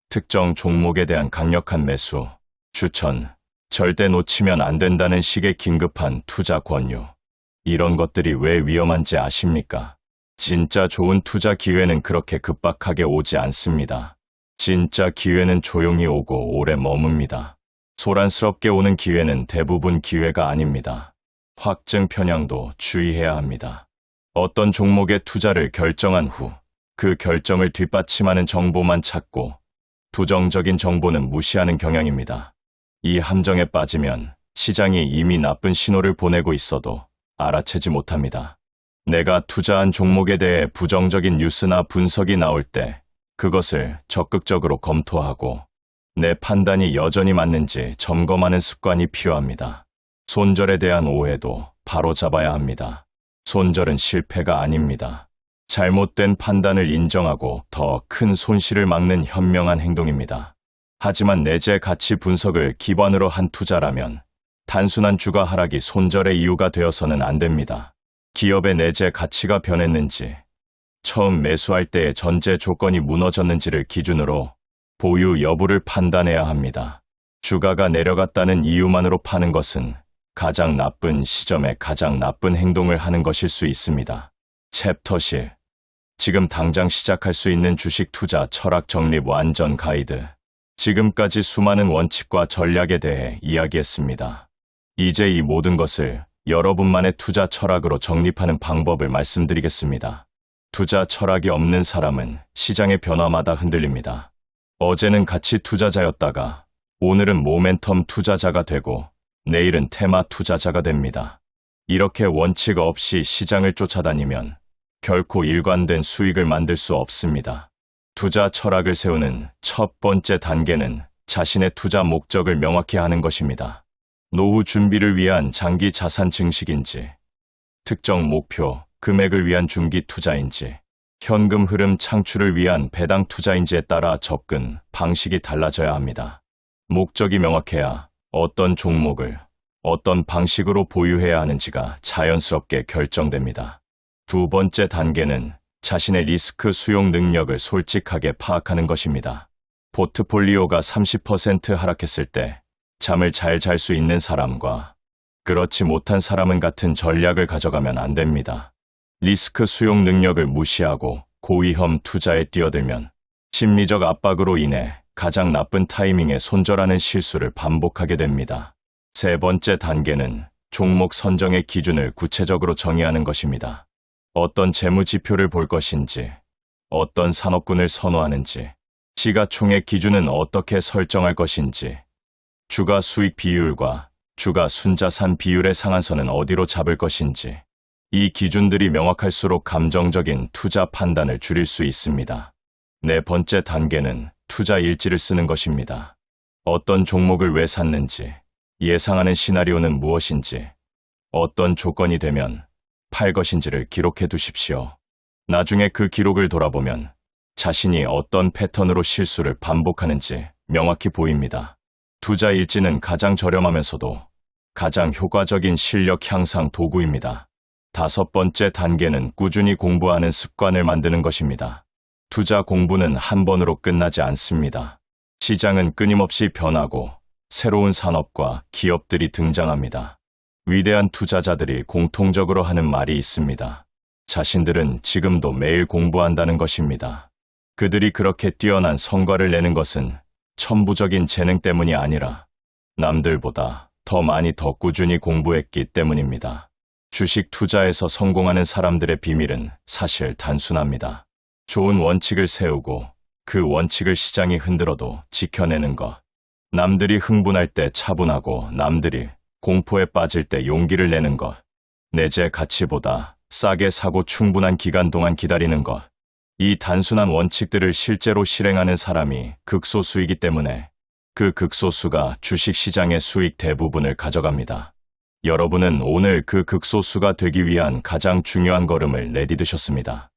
특정 종목에 대한 강력한 매수, 추천, 절대 놓치면 안 된다는 식의 긴급한 투자 권유. 이런 것들이 왜 위험한지 아십니까? 진짜 좋은 투자 기회는 그렇게 급박하게 오지 않습니다. 진짜 기회는 조용히 오고 오래 머뭅니다. 소란스럽게 오는 기회는 대부분 기회가 아닙니다. 확증 편향도 주의해야 합니다. 어떤 종목에 투자를 결정한 후 그 결정을 뒷받침하는 정보만 찾고 부정적인 정보는 무시하는 경향입니다. 이 함정에 빠지면 시장이 이미 나쁜 신호를 보내고 있어도 알아채지 못합니다. 내가 투자한 종목에 대해 부정적인 뉴스나 분석이 나올 때 그것을 적극적으로 검토하고 내 판단이 여전히 맞는지 점검하는 습관이 필요합니다. 손절에 대한 오해도 바로잡아야 합니다. 손절은 실패가 아닙니다. 잘못된 판단을 인정하고 더 큰 손실을 막는 현명한 행동입니다. 하지만 내재 가치 분석을 기반으로 한 투자라면 단순한 주가 하락이 손절의 이유가 되어서는 안 됩니다. 기업의 내재 가치가 변했는지, 처음 매수할 때의 전제 조건이 무너졌는지를 기준으로 보유 여부를 판단해야 합니다. 주가가 내려갔다는 이유만으로 파는 것은 가장 나쁜 시점에 가장 나쁜 행동을 하는 것일 수 있습니다. 챕터 10. 지금 당장 시작할 수 있는 주식 투자 철학 정립 완전 가이드. 지금까지 수많은 원칙과 전략에 대해 이야기했습니다. 이제 이 모든 것을 여러분만의 투자 철학으로 정립하는 방법을 말씀드리겠습니다. 투자 철학이 없는 사람은 시장의 변화마다 흔들립니다. 어제는 가치 투자자였다가 오늘은 모멘텀 투자자가 되고 내일은 테마 투자자가 됩니다. 이렇게 원칙 없이 시장을 쫓아다니면 결코 일관된 수익을 만들 수 없습니다. 투자 철학을 세우는 첫 번째 단계는 자신의 투자 목적을 명확히 하는 것입니다. 노후 준비를 위한 장기 자산 증식인지, 특정 목표, 금액을 위한 중기 투자인지, 현금 흐름 창출을 위한 배당 투자인지에 따라 접근 방식이 달라져야 합니다. 목적이 명확해야 어떤 종목을 어떤 방식으로 보유해야 하는지가 자연스럽게 결정됩니다. 두 번째 단계는 자신의 리스크 수용 능력을 솔직하게 파악하는 것입니다. 포트폴리오가 30% 하락했을 때 잠을 잘 잘 수 있는 사람과 그렇지 못한 사람은 같은 전략을 가져가면 안 됩니다. 리스크 수용 능력을 무시하고 고위험 투자에 뛰어들면 심리적 압박으로 인해 가장 나쁜 타이밍에 손절하는 실수를 반복하게 됩니다. 세 번째 단계는 종목 선정의 기준을 구체적으로 정의하는 것입니다. 어떤 재무 지표를 볼 것인지, 어떤 산업군을 선호하는지, 시가총액 기준은 어떻게 설정할 것인지, 주가 수익 비율과 주가 순자산 비율의 상한선은 어디로 잡을 것인지, 이 기준들이 명확할수록 감정적인 투자 판단을 줄일 수 있습니다. 네 번째 단계는 투자 일지를 쓰는 것입니다. 어떤 종목을 왜 샀는지, 예상하는 시나리오는 무엇인지, 어떤 조건이 되면 팔 것인지를 기록해 두십시오. 나중에 그 기록을 돌아보면 자신이 어떤 패턴으로 실수를 반복하는지 명확히 보입니다. 투자 일지는 가장 저렴하면서도 가장 효과적인 실력 향상 도구입니다. 다섯 번째 단계는 꾸준히 공부하는 습관을 만드는 것입니다. 투자 공부는 한 번으로 끝나지 않습니다. 시장은 끊임없이 변하고 새로운 산업과 기업들이 등장합니다. 위대한 투자자들이 공통적으로 하는 말이 있습니다. 자신들은 지금도 매일 공부한다는 것입니다. 그들이 그렇게 뛰어난 성과를 내는 것은 천부적인 재능 때문이 아니라 남들보다 더 많이 더 꾸준히 공부했기 때문입니다. 주식 투자에서 성공하는 사람들의 비밀은 사실 단순합니다. 좋은 원칙을 세우고 그 원칙을 시장이 흔들어도 지켜내는 것. 남들이 흥분할 때 차분하고 남들이 공포에 빠질 때 용기를 내는 것. 내재 가치보다 싸게 사고 충분한 기간 동안 기다리는 것. 이 단순한 원칙들을 실제로 실행하는 사람이 극소수이기 때문에 그 극소수가 주식시장의 수익 대부분을 가져갑니다. 여러분은 오늘 그 극소수가 되기 위한 가장 중요한 걸음을 내디디셨습니다.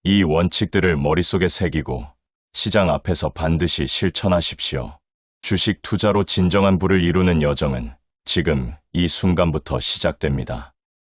이 원칙들을 머릿속에 새기고 시장 앞에서 반드시 실천하십시오. 주식 투자로 진정한 부를 이루는 여정은 지금 이 순간부터 시작됩니다.